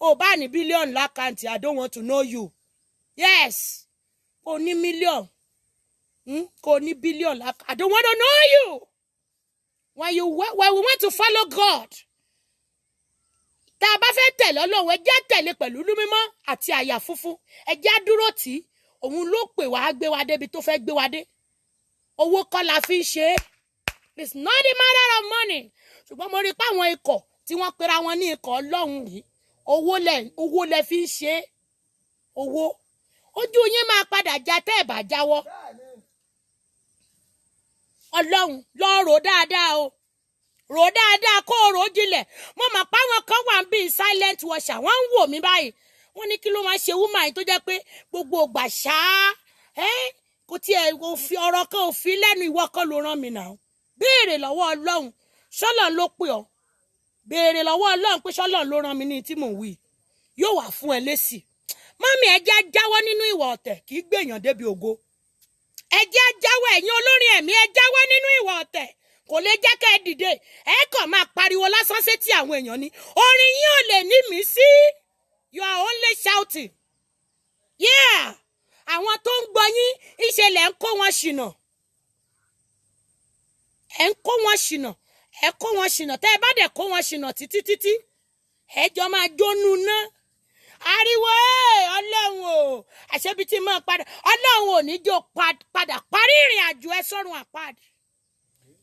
O bá ní bílíọ̀nù lákàntì, I don't want to know you. Yes. O ní mílíọ̀nù. Kò ní bílíọ̀nù lákàntì. I don't want to know you. When we want to follow God. Tá a bá fẹ́ tẹ̀lé Ọlọ́run, ẹ jẹ́ tẹ̀lé pẹ̀lú inú mímọ́ àti àyà funfun. Ẹ jẹ́ dúró tì í. Òun ló pè wá gbé wa débi tó fẹ́ gbé wa dé. Owó kọ́ la fi ń ṣe é. It's not a matter of money. Ṣùgbọ́n mo rí pé àwọn ikọ̀ tí wọ́n pera wọn ní ikọ̀ Ọlọ́run yìí, owó lẹ fi ń ṣe é. Owó. Ojú yín máa padà já tẹ́ ẹ̀ bá jáwọ́. Ọlọ́run lọ rò dáadáa o. Rò dáadáa kó o rò jinlẹ̀. Mo mọ̀ pé àwọn kan wà ń bí silent watcher. Wọ́n ń wò mí báyìí. Wọ́n ní kí ló máa ṣe woman yìí tó jẹ́ pé gbogbo ògbà ṣáá. Kò tiẹ̀ fi ọ̀rọ̀ kan ò fi lẹ́nu, ìwọ kan ló rán mi náà. Béèrè lọ́wọ́ Ọlọ́run. Ṣọ́lọ́run ló pè ọ́. Béèrè lọ́wọ́ Ọlọ́run pé Ṣọ́lọ́run ló rán mi ní tí mò ń wí. Yóò wà fún ẹ lésì. Mọ́mì ẹ jẹ́ jáwọ́ nínú ìwà ọ̀tẹ̀ kì í gbèyàn débi ògo. Ẹ jẹ́ jáwọ́ ẹ̀yin olórin ẹ̀mí, ẹ jáwọ́ nínú ìwà ọ̀tẹ̀. Kò lè jẹ́ kẹ́ ẹ dìde. Ẹ kàn máa pariwo lásán sétí àwọn èèyàn ni. Orin yín ò lè ní mí sí. You are only shouting. Yeah. Àwọn tó ń gbọ́ yín, ìṣẹ̀lẹ̀ ń kó wọn ṣìnà. Ẹ ń kó wọn ṣìnà. Ẹ kó wọn ṣìnà. Tẹ́ ẹ bá dẹ̀ kó wọn ṣìnà títí. Ẹ jọ máa jónú ná. Ariwo Ọlọ́run o. Àṣẹbí tí máa padà. Ọlọ́run ò ní jẹ́ padà parí ìrìn àjò ẹ sọ́run àpáàdì.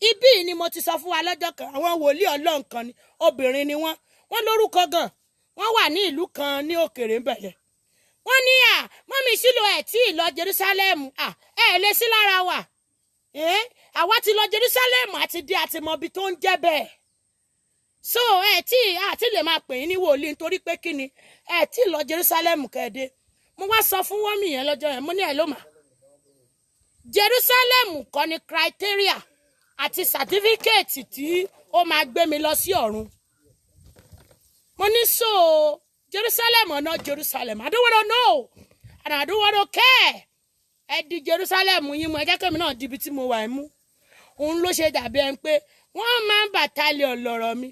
Ibí ni mo ti sọ fún wa lọ́jọ́ kan. Àwọn wòlíì Ọlọ́run kan ni. Obìnrin ni wọ́n. Wọ́n lórúkọ gan. Wọ́n wà ní ìlú kan ní òkèrè ń bẹ̀yẹ. Wọ́n ní mọ́mì Shiloh ẹ̀ tí ì lọ Jerusalem. Lè sí lára wa. Àwa ti lọ Jerusalem àti dé àti mọ ibi tó ń jẹ́ bẹ́ẹ̀. So àti lè máa pè yín ní wòlíì nítorí pé kí ni tí ì lọ Jerusalem kẹ́ẹ̀dé. Mo wá sọ fún wọ́n mi yẹn lọ́jọ́ yẹn. Mo ní ẹ̀ ló mà. Jerusalem kọ́ ni criteria àti certificate tí ó máa gbé mi lọ sí ọ̀run. Mo ní so Jerusalem or not Jerusalem, I don't want to know and I don't want to care. ẹ di Jerusalem yín mú ẹ jẹ́ kẹ́mi náà di ibi tí mo wà mú òun ló ṣe dàbí ẹni pé wọ́n máa ń bàtálẹ̀ ọlọ́rọ̀ mi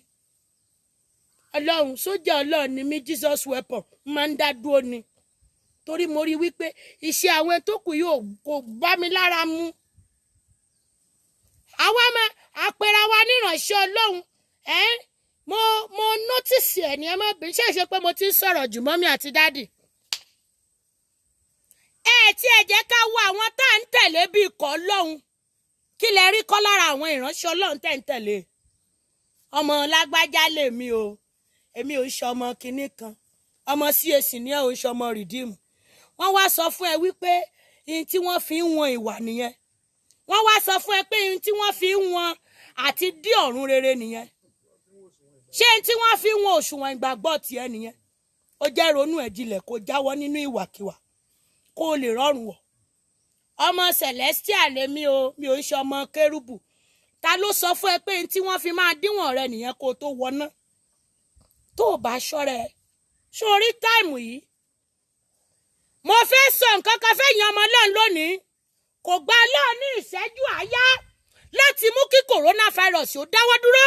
ọlọ́run sójà ọlọ́run ni mí Jesus weapon máa ń dá dúró ni torí mo rí wípé iṣẹ́ àwọn tó kù yóò kò bá mi lára mu àwa máa àpẹẹrẹ wa níránṣẹ́ ọlọ́run mo notice ẹ̀ ní ẹ má bí ṣe pé mo ti ń sọ̀rọ̀ jù mọ́mí àti dádì tí ẹ jẹ́ ká wo àwọn tá à ń tẹ̀lé bí ikọ̀ ọlọ́run kí lẹ rí kọ́ lára àwọn ìránṣẹ́ ọlọ́run tẹ̀ ń tẹ̀lé ọmọ lágbájá lèmi o èmi ò ń ṣe ọmọ kinní kan ọmọ CAC ní ẹ ò ń ṣe ọmọ Redeem wọ́n wá sọ fún ẹ wípé ihun tí wọ́n fi ń wọn ìwà nìyẹn wọ́n wá sọ fún ẹ pé ihun tí wọ́n fi ń wọn àti dí ọ̀run rere nìyẹn ṣé ihun tí wọ́n fi ń wọn òṣùwọ̀n ìgbàgbọ́ tiẹ̀ nìyẹn ó jẹ́ ronú ẹ̀ jinlẹ̀ kó jáwọ́ nínú ìwàkiwà kó o lè rọrùn wọ̀ ọmọ Celestial lèmi o mi ò ń ṣe ọmọ kérúbù ta ló sọ fún ẹ pé ihun tí wọ́n fi máa díwọ̀n rẹ nìyẹn kó o tó wọná tó o bá ṣọ́ra ẹ sórí táìmù yìí mo fẹ́ sọ nǹkan kan fẹ́ yan ọmọ Ọlọ́run lónìí kò gba Ọlọ́run ní ìṣẹ́jú àáyá láti mú kí coronavirus ó dáwọ́ dúró.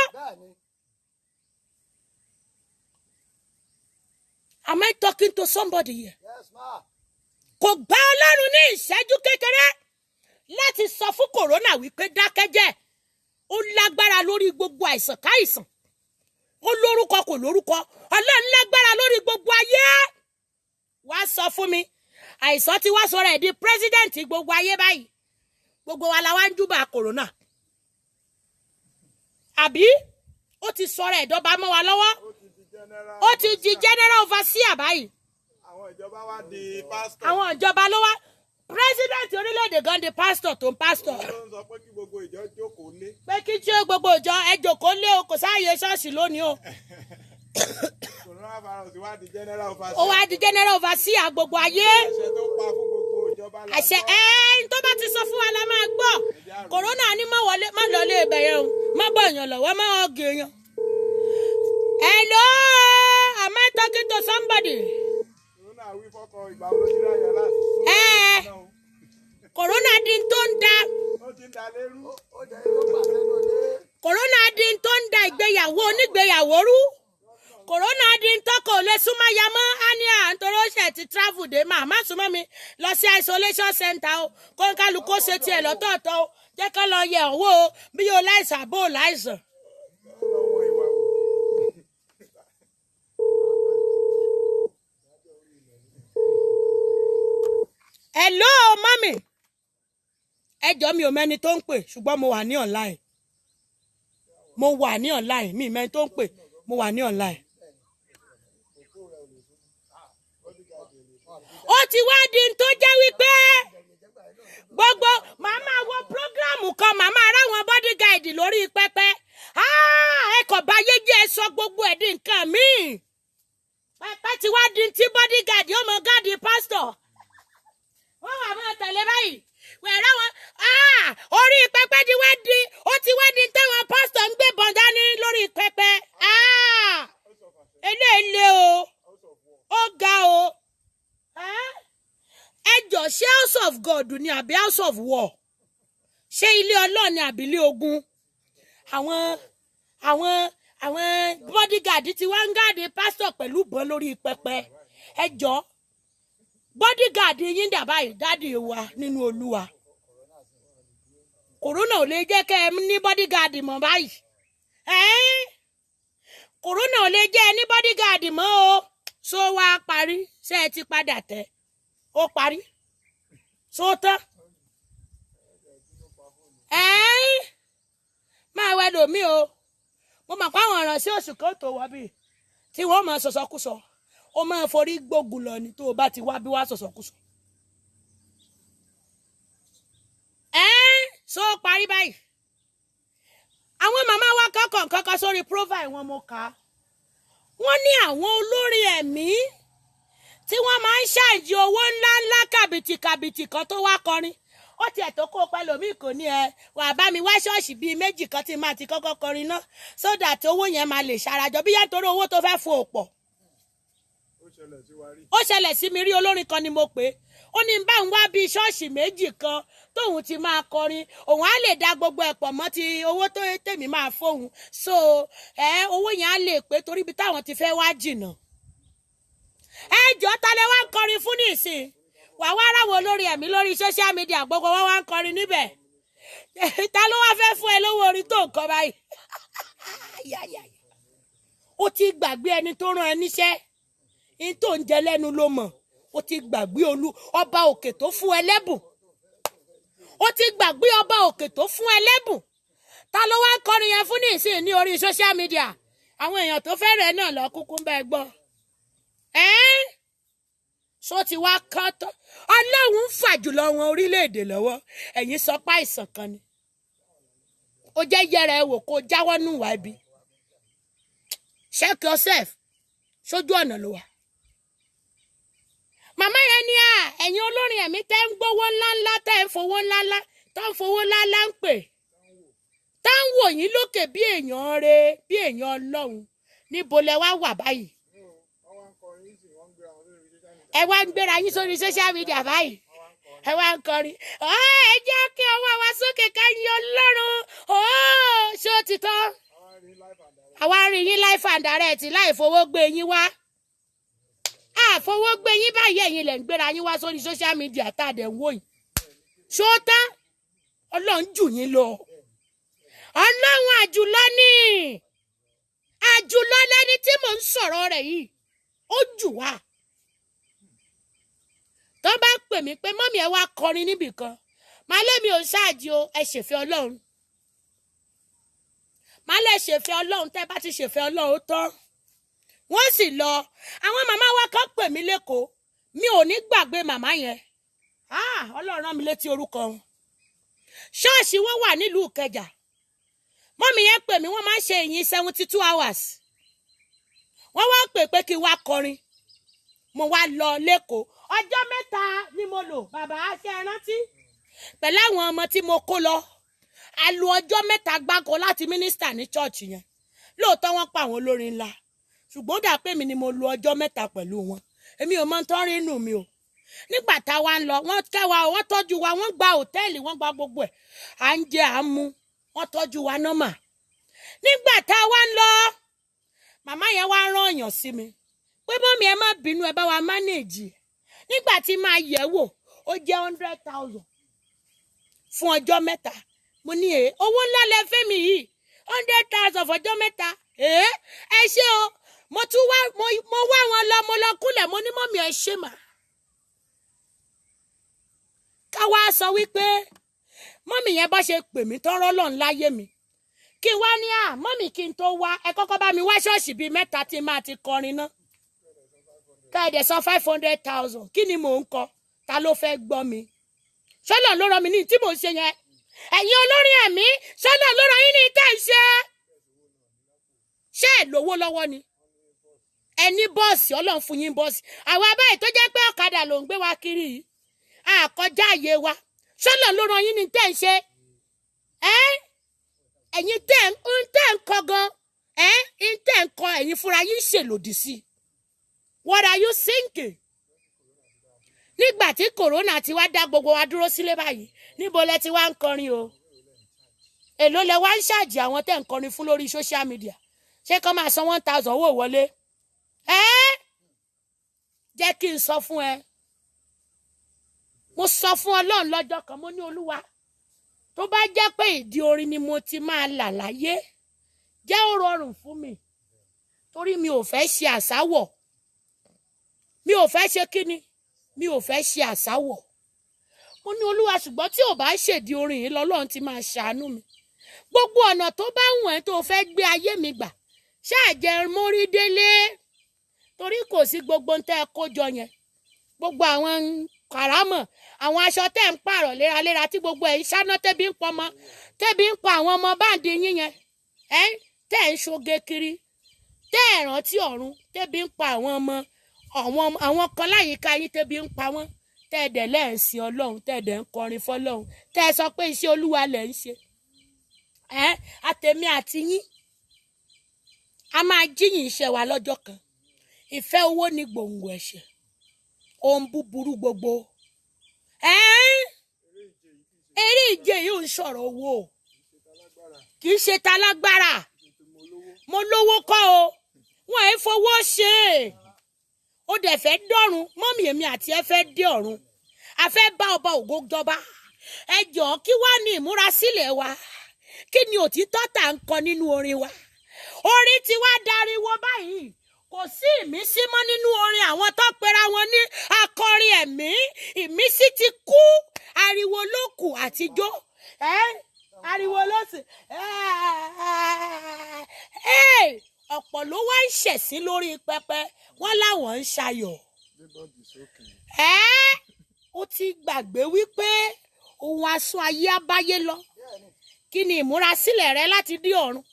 Am I talking to somebody here? Yes, ma. Kò gba Ọlọ́run ní ìṣẹ́jú kékeré láti sọ fún corona wípé dákẹ́jẹ́ ó lágbára lórí gbogbo àìsàn káìsàn ó lórúkọ kò lórúkọ Ọlọ́run lágbára lórí gbogbo ayé wá sọ fún mi àìsàn tí wá sọ̀rọ̀ ẹ̀ di president gbogbo ayé báyìí gbogbo wa la wá ń júbà corona àbí ó ti sọ̀rọ̀ ẹ̀dọ́ba mọ́ wa lọ́wọ́ ó ti di general overseer báyìí àwọn ìjọba wá di pastor. àwọn ìjọba ló wá president orílẹ̀-èdè gan di pastor tó ń pastor. ó ń sọ pé kí gbogbo ìjọ jókòó lé. pé kí tí gbogbo ìjọ ẹ jókòó lé o kò sáàyè ṣọ́ọ̀ṣì lónìí o. coronavirus wá di general overseer. ó wá di general overseer gbogbo ayé. àṣẹ tó pa fún gbogbo ìjọba la. àṣẹ tó bá ti sọ fún wa la máa gbọ́ corona ní má wọlé má lọ lé ibẹ̀ yẹn o má bọ̀ èèyàn lọ́wọ́ má ọ̀gì èèyàn. Hello, am I talking to somebody? corona wí fọkọ ìgbà wo ló ti ráyọ láti. corona di tó ń da. ó ti ń da lérú. ó jẹ́ ló pàṣẹ ló lé. corona di tó ń da ìgbéyàwó onígbéyàwó rú. corona di tó kò lè súnmọ́ ya mọ́ ania nítorí ṣe ti travel dé má súnmọ́ mi lọ sí isolation center o kó ń kálukó ṣe tiẹ̀ lọ́tọ̀ọ̀tọ̀ o jẹ́ ká lọ yẹ̀ owó o bí yóò láìsàn àbó láìsàn. Hello mami ẹjọ́ mi ò mẹ́ni tó ń pè ṣùgbọ́n mo wà ní online mi mẹ́ni tó ń pè mo wà ní online. ó ti wá di tó jẹ́ wípé gbogbo màmá wo prógráàmù kan màmá aráwọn bodyguard lórí pẹpẹ ẹ kò bá yé jẹ́ sọ gbogbo ẹ̀ di nǹkan míì pẹpẹ ti wá di tí bodyguard yóò mọ gáàdì pásítọ̀ wọ́n wà máa tẹ̀lé báyìí wẹ̀rẹ̀ wọn orí pẹpẹ ó ti wá di táwọn pásítọ̀ ń gbé bọ̀n dání lórí pẹpẹ eléèlé o ó ga o ẹjọ́ ṣé house of God ni àbí house of war ṣé ilé Ọlọ́run ni àbí ilé ogun àwọn bodyguard ti wá ń gáàdì pásítọ̀ pẹ̀lú ìbọn lórí pẹpẹ ẹjọ́ bodyguard yín dà báyìí dáàdì wa nínú Olúwa corona ò lè jẹ́ kẹ́ ẹ ní bodyguard mọ́ báyìí corona ò lè jẹ́ ẹ ní bodyguard mọ́ o so wá parí ṣé ẹ ti padà tẹ́ ó parí so tán máa wẹ lòmí o mo mọ̀ pé àwọn ìránṣẹ́ oṣù kan tó wọ́ bí tí wọ́n máa sọ̀sọ́kùsọ ó máa forí gbógun lọ ni tó o bá ti wá bí wá sọ̀sọ̀kùsọ. so parí báyìí àwọn màmá wa kankan sórí profile wọn mo kà á wọ́n ní àwọn olórin ẹ̀mí tí wọ́n máa ń ṣàìjì owó ńláńlá kàbìtì kan tó wá kọrin ó tiẹ̀ tó kó pẹ́ lómi kò ní wà bá mi wá ṣọ́ọ̀ṣì bíi méjì kan tí máa ti kọ́kọ́ kọrin náà so that owó yẹn máa lè ṣarajọ bí yẹn torí owó tó fẹ́ fò pọ̀. ó ṣẹlẹ̀ sí mi rí. Olórin kan ni mo pè é, ó ní bá ń wá bíi ṣọ́ọ̀ṣì méjì kan tóun ti máa kọrin, òun á lè dá gbogbo ẹ̀pọ̀ mọ́ ti owó tó tèmi máa fóun, so owó yẹn á lè pé torí ibi táwọn ti fẹ́ wá jìnnà. Ẹjọ́ ta lẹ wá ń kọrin fún nísìn? Wà wá ráwọn olórí ẹ̀mí lórí social media gbogbo wọn wá ń kọrin níbẹ̀. Ta ló wá fẹ́ fún ẹ lówó orin tó ń kọ báyìí? Ó ti gbàgbé ẹni tó rán ẹ níṣẹ́, ní tó ń jẹ lẹ́nu ló mọ̀. Ó ti gbàgbé ọba òkè tó fún ẹ lẹ́bùn. Ó ti gbàgbé ọba òkè tó fún ẹ lẹ́bùn. Ta ló wá ń kọrin yẹn fún nísìn ní orí social media? Àwọn èèyàn tó fẹ́ rẹ̀ náà lọ kúkú ń bẹ gbọ́. So ti wá kán tán. Ọlọ́run ń fà jùlọ wọn orílẹ̀-èdè lọ́wọ́. Ẹ̀yin sọ pé àìsàn kan ni. Ó jẹ́ yẹra ẹ wò kó jáwọ́ nù wá ibi. Check yourself. Sójú ọ̀nà ló wà. Màmá yẹn ni ẹ̀yin olórin ẹ̀mí tẹ́ ń gbówó ńláńlá, tẹ́ ń fowó ńláńlá, tẹ́ ń fowó ńláńlá ń pè. Tá ń wò yín lókè bí èèyàn rẹ, bí èèyàn Ọlọ́run. Níbo lẹ wá wà báyìí? Ẹ wá ń gbéra yín sórí social media báyìí. Ẹ wá ń kọrin. Ẹ jẹ́ kí ọwọ́ wa sókè ká yìn Ọlọ́run. Ṣé ó ti tán? Àwa rí yín live and direct láì fowó gbé yín wá. Àfowó gbé yín báyìí ẹ̀yin lẹ̀ ń gbéra yín wá sórí social media tá a dẹ̀ ń wò yín. Ṣé ó tán? Ọlọ́run jù yín lọ. Ọlọ́run àjùlọ ni. Àjùlọ lẹni tí mò ń sọ̀rọ̀ rẹ̀ yìí. Ó jù wá. Tó bá pè mí pé mọ́mí ẹ wá kọrin níbì kan, màá lé mi ò ṣáàjì o, ẹ ṣèfẹ́ Ọlọ́run. Màá lè ṣèfẹ́ Ọlọ́run, tẹ́ bá ti ṣèfẹ́ Ọlọ́run tán. Wọ́n sì lọ. Àwọn màmá wa kan pè mí lẹ́kọ̀ọ́. Mi ò ní gbàgbé màmá yẹn. Ọlọ́run rán mi létí orúkọ wọn. Ṣọ́ọ̀ṣì wọn wà nílùú Ìkẹjà. Mọ́mí yẹn pè mí, wọ́n máa ń ṣe ìyìn 72 hours. Wọ́n wá pè pé kí n wá kọrin. Mo wá lọ lẹ́kọ̀ọ́. Ọjọ́ 3 ni mo lò, bàbá ṣe rántí. Pẹ̀lú àwọn ọmọ tí mo kó lọ. A lo ọjọ́ 3 gbáko láti mínísítà ní chọ́ọ̀chì yẹn. Lóòótọ́ wọ́n pa àwọn olórin ńlá. Ṣùgbọ́n dà pé mi ni mo lo ọjọ́ 3 pẹ̀lú wọn. Èmi ò mọ tán rí inú mi o. Nígbà tá a wá ń lọ, wọ́n kẹ́ wa, wọ́n tọ́jú wa, wọ́n gba hòtẹ́ẹ̀lì, wọ́n gba gbogbo ẹ̀. À ń jẹ, à ń mu, wọ́n tọ́jú wa nọ́mà. Nígbà tá a wá ń lọ, màmá yẹn wá rán èèyàn sí mi. Pé mọ́mí ẹ má bínú, ẹ bá wa mánéèjì. Nígbà tí máa yẹ̀ wò, ó jẹ́ 100,000 fún ọjọ́ 3. Mo ní owó ńlá lẹ fẹ́ mi yìí, 100,000 fọjọ́ 3. Ẹ ṣé o. Mo wá wọn lọ, mo lọ kúnlẹ̀, mo ní mọ́mí ẹ ṣé mà. Ká wá sọ wípé mọ́mí yẹn bá ṣe pè mí tán rọ́lọ́run láyé mi. Kí wá ní mọ́mí kí n tó wá, ẹ kọ́kọ́ bá mi wá ṣọ́ọ̀ṣì bíi 3 tí máa ti kọrin ná. Ká ẹ̀dẹ̀ sọ 500,000. Kí ni mò ń kọ? Ta ló fẹ́ gbọ́ mi? Ṣọ́lọ̀ ló rán mi ní tí mò ń ṣe yẹn. Ẹ̀yin olórin ẹ̀mí, ṣọ́lọ̀ ló rán yín ní tẹ́ ń ṣe. Ṣé ẹ lówó lọ́wọ́ ni? Ẹni bọ́ọ̀sì, Ọlọ́run fún yín bọ́ọ̀sì. Àwọn abáyé tó jẹ́ pé ọ̀kadà ló ń gbé wa kiri yìí. Àkọjá àyè wa. Ṣọ́lọ̀ ló rán yín ní tẹ́ ń ṣe. Ẹ̀yin tẹ́ ń kọ gan. Tẹ́ ń kọ ẹ̀yin fúnra yín ṣèlòdì sí. What are you thinking? Nígbà tí kòrónà ti wá dá gbogbo wa dúró sílé báyìí, níbo lẹ ti wá ń kọrin o? Èló lẹ wá ń ṣáàjì àwọn tẹ́ ń kọrin fún lórí social media? Ṣé kọ́ máa san 1,000 owó wọlé? Jẹ́ kí n sọ fún ẹ. Mo sọ fún Ọlọ́run lọ́jọ́ kan, mo ní Olúwa, tó bá jẹ́ pé ìdí orin ni mo ti máa là láyé, jẹ́ ó rọrùn fún mi. Torí mi ò fẹ́ ṣe àsáwọ̀. Mi ò fẹ́ ṣe kíni? Mi ò fẹ́ ṣe àsáwọ̀. Mo ní Olúwa, ṣùgbọ́n tí ò bá ṣèdí orin yìí lọ́lọ́run ti máa ṣàánú mi. Gbogbo ọ̀nà tó bá wùn ẹ́ tó fẹ́ gbé ayé mi gbà, ṣáàjẹ́ mórí délé. Torí kò sí gbogbo ń tẹ́ kó jọ yẹn. Gbogbo àwọn kàrámọ̀, àwọn aṣọ tẹ́ ń pààrọ̀ léraléra tí gbogbo ẹ̀ ń ṣáná tẹ́bí ń pọmọ, tẹ́bí ń pa àwọn ọmọ báǹdì yín yẹn. Tẹ́ ń ṣoge kiri. Tẹ́ ẹ̀ rántí ọ̀run, tẹ́bí ń pa àwọn ọmọ. Àwọn kan láyìíká yín tẹ́bí ń pa wọ́n. Tẹ́ ẹ̀dẹ̀ lẹ́ẹ̀sìn Ọlọ́run, tẹ́ ẹ̀dẹ̀ ń kọrin fọ́lọ́run. Tẹ́ ẹ sọ pé iṣẹ́ Olúwa lẹ̀ ń ṣe. Àtèmi àti yín. A máa jíyìn iṣẹ́ wa lọ́jọ́ kan. ìfẹ́ owó ni gbòǹgbò ẹ̀ṣẹ̀ ohun búburú gbogbo. Eré ìje yìí ń sọ̀rọ̀ owó kì í ṣe talágbára. Mo lówó kọ́ o, wọ́n ẹ̀ fowó ṣe é. Ó dẹ̀ fẹ́ dọ́run, mọ́mì èmi àti ẹ fẹ́ dé ọ̀run. A fẹ́ bá ọba ògo jọba. Ẹ jọ̀ọ́ kí wá ní ìmúrasílẹ̀ wa? Kí ni òtítọ́ tà ń kọ nínú orin wa? Orin ti wá dariwo báyìí. Kò sí ìmísí mọ́ nínú orin àwọn tó pera wọn ní akọrin ẹ̀mí. Ìmísí ti kú. Ariwo ló kù àtijọ́. Ariwo ló sì. Ọ̀pọ̀ ló wá ń ṣẹ̀sín lórí pẹpẹ. Wọ́n láwọn ń ṣayọ̀. Ó ti gbàgbé wípé ohun asán ayé abáyé lọ. Kí ni ìmúrasílẹ̀ rẹ láti dé ọ̀run?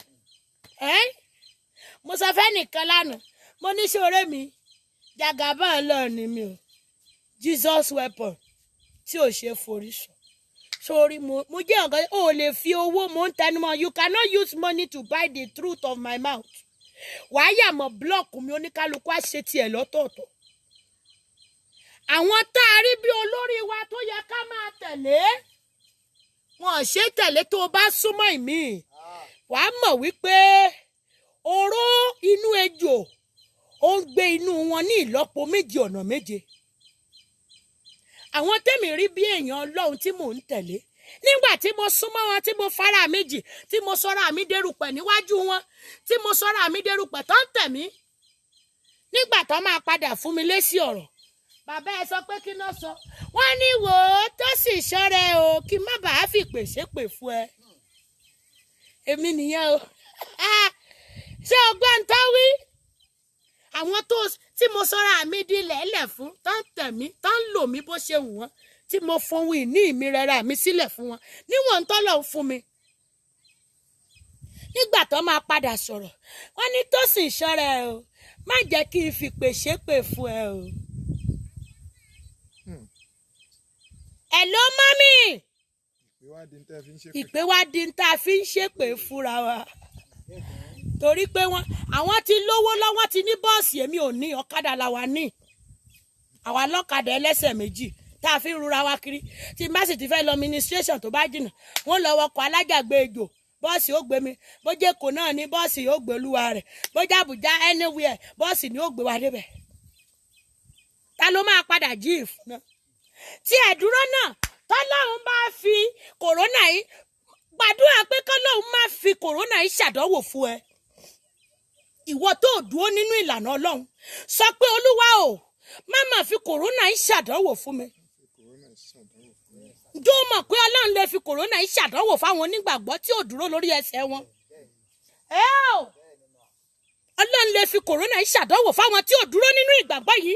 Mo sọ fẹ́ nìkan lánàá. Mo ní ṣoré mi. Jàgàbá ọlọ́ọ̀ni mi o. Jesus weapon tí ò ṣe forí sọ. Sorry, mo jẹ́ ọ̀gá. O lè fi owó mo ń tẹnumọ́. You cannot use money to buy the truth of my mouth. Wàá yà mọ́ blọ́ọ̀kù mi oníkálukú á ṣe tiẹ̀ lọ́tọ̀ọ̀tọ̀. Àwọn tá a rí bí olórí wa tó yẹ ká máa tẹ̀lé. Wọn ò ṣe tẹ̀lé tó o bá súnmọ́ ìmí. Wàá mọ̀ wípé oró inú ejò ó ń gbé inú wọn ní ìlọ́po méjì ọ̀nà méje. Àwọn tẹ́mi rí bí èèyàn Ọlọ́run tí mò ń tẹ̀lé. Nígbà tí mo súnmọ́ wọn tí mo fara méjì tí mo sọra mi dérúpẹ̀ níwájú wọn tí mo sọra mi dérúpẹ̀ tó ń tẹ̀ mí. Nígbà tó máa padà fún mi lésì ọ̀rọ̀. Bàbá ẹ sọ pé kí náà sọ. Wọ́n ní wò ó tó sì ṣọ́rẹ́ o kí má bàa fi pèsè pè fún ẹ. Èmi nìyẹn o. Ṣé o gbọ́ ń tọ́ wí? Àwọn tí mo sọra mi di lẹ́lẹ̀ fún tó ń tẹ̀ mí tó ń lò mí bó ṣe wù wọ́n tí mo fohùn ìní mi rẹra mi sílẹ̀ fún wọn níwọ̀n tó lọ fún mi. Nígbà tó máa padà sọ̀rọ̀ wọ́n ní tó sì ṣọ́rẹ́ o má jẹ́ kí n fi pèsè pè fún ẹ o. Hello mami. Ìpè wá di ń tá fi ń ṣépè fúnra wa. Torí pé àwọn ti lówó lọ́wọ́ ti ní bọ́ọ̀sì èmi ò ní ọ̀kadà làwa ní. Àwa lọ́kadà ẹlẹ́sẹ̀ méjì tá a fi ń rura wa kiri. Tí má sì ti fẹ́ lọ ministration tó bá jìnnà wọ́n lọ wọkọ̀ alájàgbé ejò bọ́ọ̀sì ó gbé mi. Bó jẹ́ Èkó náà ní bọ́ọ̀sì ó gbé olúwa rẹ̀. Bó jẹ́ Àbújá anywhere bọ́ọ̀sì ni ó gbé wa débẹ̀. Ta ló máa padà jí ìfún náà? Tí ẹ̀dúró náà tọ́lọ́run bá fi kòrónà yìí gbàdúrà pé kọ́lọ́run má fi kòrónà yìí ṣàdánwò fún ẹ. Ìwọ tó dúró nínú ìlànà Ọlọ́run sọ pé Olúwa o má mà fi kòrónà yìí ṣàdánwò fún mi. Ǹjẹ́ o mọ̀ pé Ọlọ́run lè fi kòrónà yìí ṣàdánwò fáwọn onígbàgbọ́ tí ò dúró lórí ẹsẹ̀ wọn? Ọlọ́run lè fi kòrónà yìí ṣàdánwò fáwọn tí ò dúró nínú ìgbàgbọ́ yìí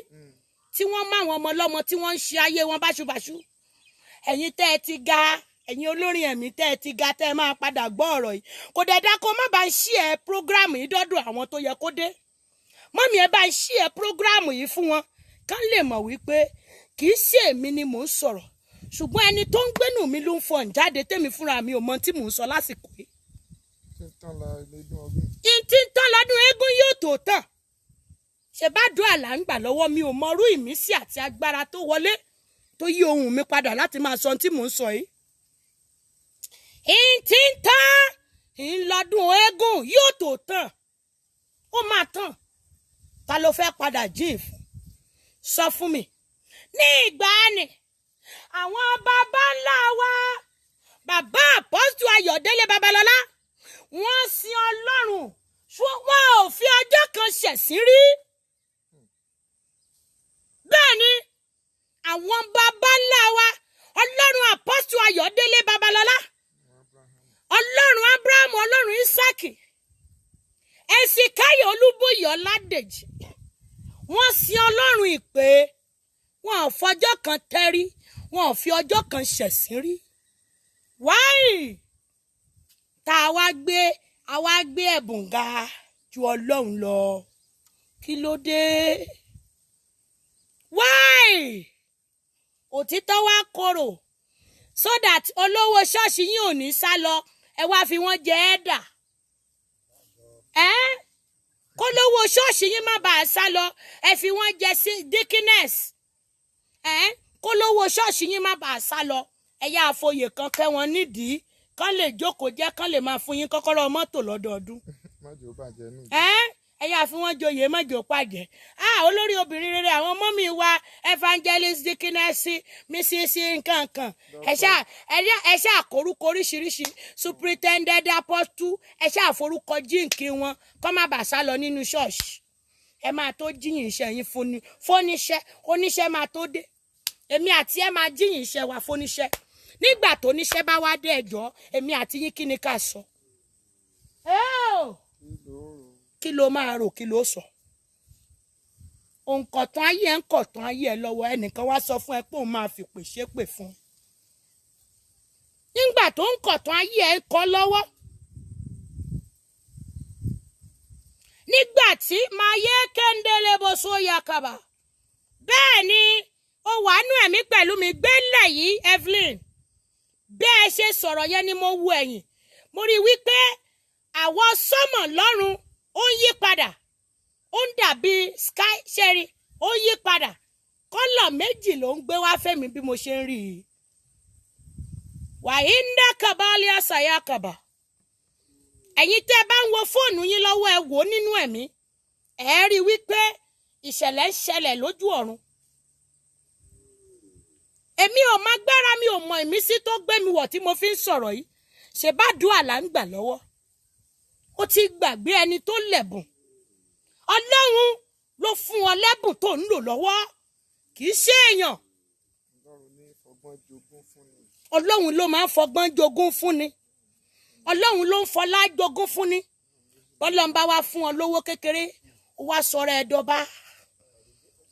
tí wọ́n má àwọn ọmọ ọlọ́mọ tí wọ́n ń ṣe ayé wọn báṣubàṣu. Ẹ̀yin tẹ́ ẹ ti ga, ẹ̀yin olórin ẹ̀mí tẹ́ ẹ ti ga tẹ́ ẹ máa padà gbọ́ ọ̀rọ̀ yìí. Kò dẹ̀dá kó má bá ń ṣí ẹ prógráàmù yìí dọ́dọ̀ àwọn tó yẹ kó dé. Mọ́mí ẹ bá ń ṣí ẹ prógráàmù yìí fún wọn ká lè mọ̀ wípé kì í ṣe èmi ni mò ń sọ̀rọ̀. Ṣùgbọ́n ẹni tó ń gbénú mi ló ń fọ̀n jáde tèmi fúnra mi ò mọ tí mò ń sọ lásìkò yìí. Ìtì ń tán lọ́dún eégún yóò tó tán. Ṣé bá dùn àlà ń gbà lọ́wọ́ mi ò mọrú ìmísí àti agbára tó wọlé tó yí ohùn mi padà láti máa sọ tí mò ń sọ yìí. Ìtì ń tán ìlọ́dún eégún yóò tó tán. Ó máa tán. Ta ló fẹ́ padà jíìn fún? Sọ fún mi. Ní ìgbàanì àwọn bàbá ńlá wa bàbá Àpọ́sítù Ayọ̀délé Babalọ́lá wọ́n sin Ọlọ́run wọn ò fi ọjọ́ kan ṣẹ̀sín rí. Bẹ́ẹ̀ ni àwọn bàbá ńlá wa Ọlọ́run Àpọ́sítù Ayọ̀délé Babalọ́lá Ọlọ́run Ábúráhámù Ọlọ́run Ísáàkì Ẹ̀sìnkáyọ̀ Olúbóyè Ọládèjì wọ́n sin Ọlọ́run ìpè wọn ò fọjọ́ kan tẹ́rí wọn ò fi ọjọ́ kan ṣẹ̀sín rí. Wáì tá a wá gbé ẹ̀bùn ga ju Ọlọ́run lọ. Kí ló dé? Wáì òtítọ́ wá korò so that olówó ṣọ́ọ̀ṣì yín ò ní sá lọ ẹ wá fi wọ́n jẹ ẹ́dà. kó lówó ṣọ́ọ̀ṣì yín má bàa sá lọ ẹ fi wọ́n jẹ sí dickiness kó lówó ṣọ́ọ̀ṣì yín má bàa sá lọ ẹ yá àfoyè kan kẹ́ wọn nídìí kán lè jókòó jẹ́ kán lè máa fún yín kọ́kọ́rọ́ mọ́tò lọ́dọọdún. ẹ yá fi wọ́n joyè mọ́jọ pàjẹ́. Olórí obìnrin rere àwọn mọ́mì wa evangelist dickiness mrs nkankan ẹ ṣáà korúkọ oríṣiríṣi superintendent apostle ẹ ṣáà forúkọ jíǹkì wọn kọ́ má bàa sá lọ nínú ṣọ́ọ̀ṣì. Ẹ máa tó jíyìn iṣẹ́ yín fóníṣẹ́ oníṣẹ́ máa tó dé èmi àti ẹ máa jíyìn iṣẹ́ wa fóníṣẹ́ nígbà tó níṣẹ́ bá wá dé ẹjọ́ èmi àti yín kí ni ká sọ. Kí ló máa rò kí ló sọ. Òǹkọ̀tàn ayé ẹ̀ ń kọ̀tàn ayé ẹ̀ lọ́wọ́ ẹnìkan wá sọ fún ẹ pé òun máa fi pè ṣépè fún. Nígbà tó ń kọ̀tàn ayé ẹ̀ ń kọ́ lọ́wọ́. Nígbà tí máa yé kéńdélé bó so ya kaba. Bẹ́ẹ̀ ni ó wà nú ẹ̀mí pẹ̀lú mi gbélé yìí Evelyn. Bẹ́ẹ̀ ṣe sọ̀rọ̀ yẹn ni mo wo ẹ̀yìn. Mo rí wípé àwọn sọ́mọ̀ lọ́run ó ń yí padà. Ó ń dàbí sky sherry ó ń yí padà. Kọ́lọ̀ méjì ló ń gbé wá fẹ́mi bí mo ṣe ń rí i. Wàyí ń dá kabali àṣàyà kaba. Ẹ̀yin tẹ́ bá ń wo fóònù yín lọ́wọ́ ẹ wò nínú ẹ̀mí. Ẹ rí wípé ìṣẹ̀lẹ̀ ń ṣẹlẹ̀ lójú ọ̀run. Èmi ò mọ agbára mi ò mọ ìmísí tó gbé mi wọ̀ tí mo fi ń sọ̀rọ̀ yìí. Ṣé bá dùn àlá ń gbà lọ́wọ́? Ó ti gbàgbé ẹni tó lẹ̀bùn. Ọlọ́run ló fún ọ lẹ́bùn tó ń lò lọ́wọ́. Kì í ṣe èèyàn. Ọlọ́run ló máa ń fọgbọ́n jogún fún ni. Ọlọ́run ló ń fọlá jogún fún ni. Ọlọ́run bá wá fún ọ lówó kékeré, ó wá sọ̀rọ̀ ẹ̀ dọba.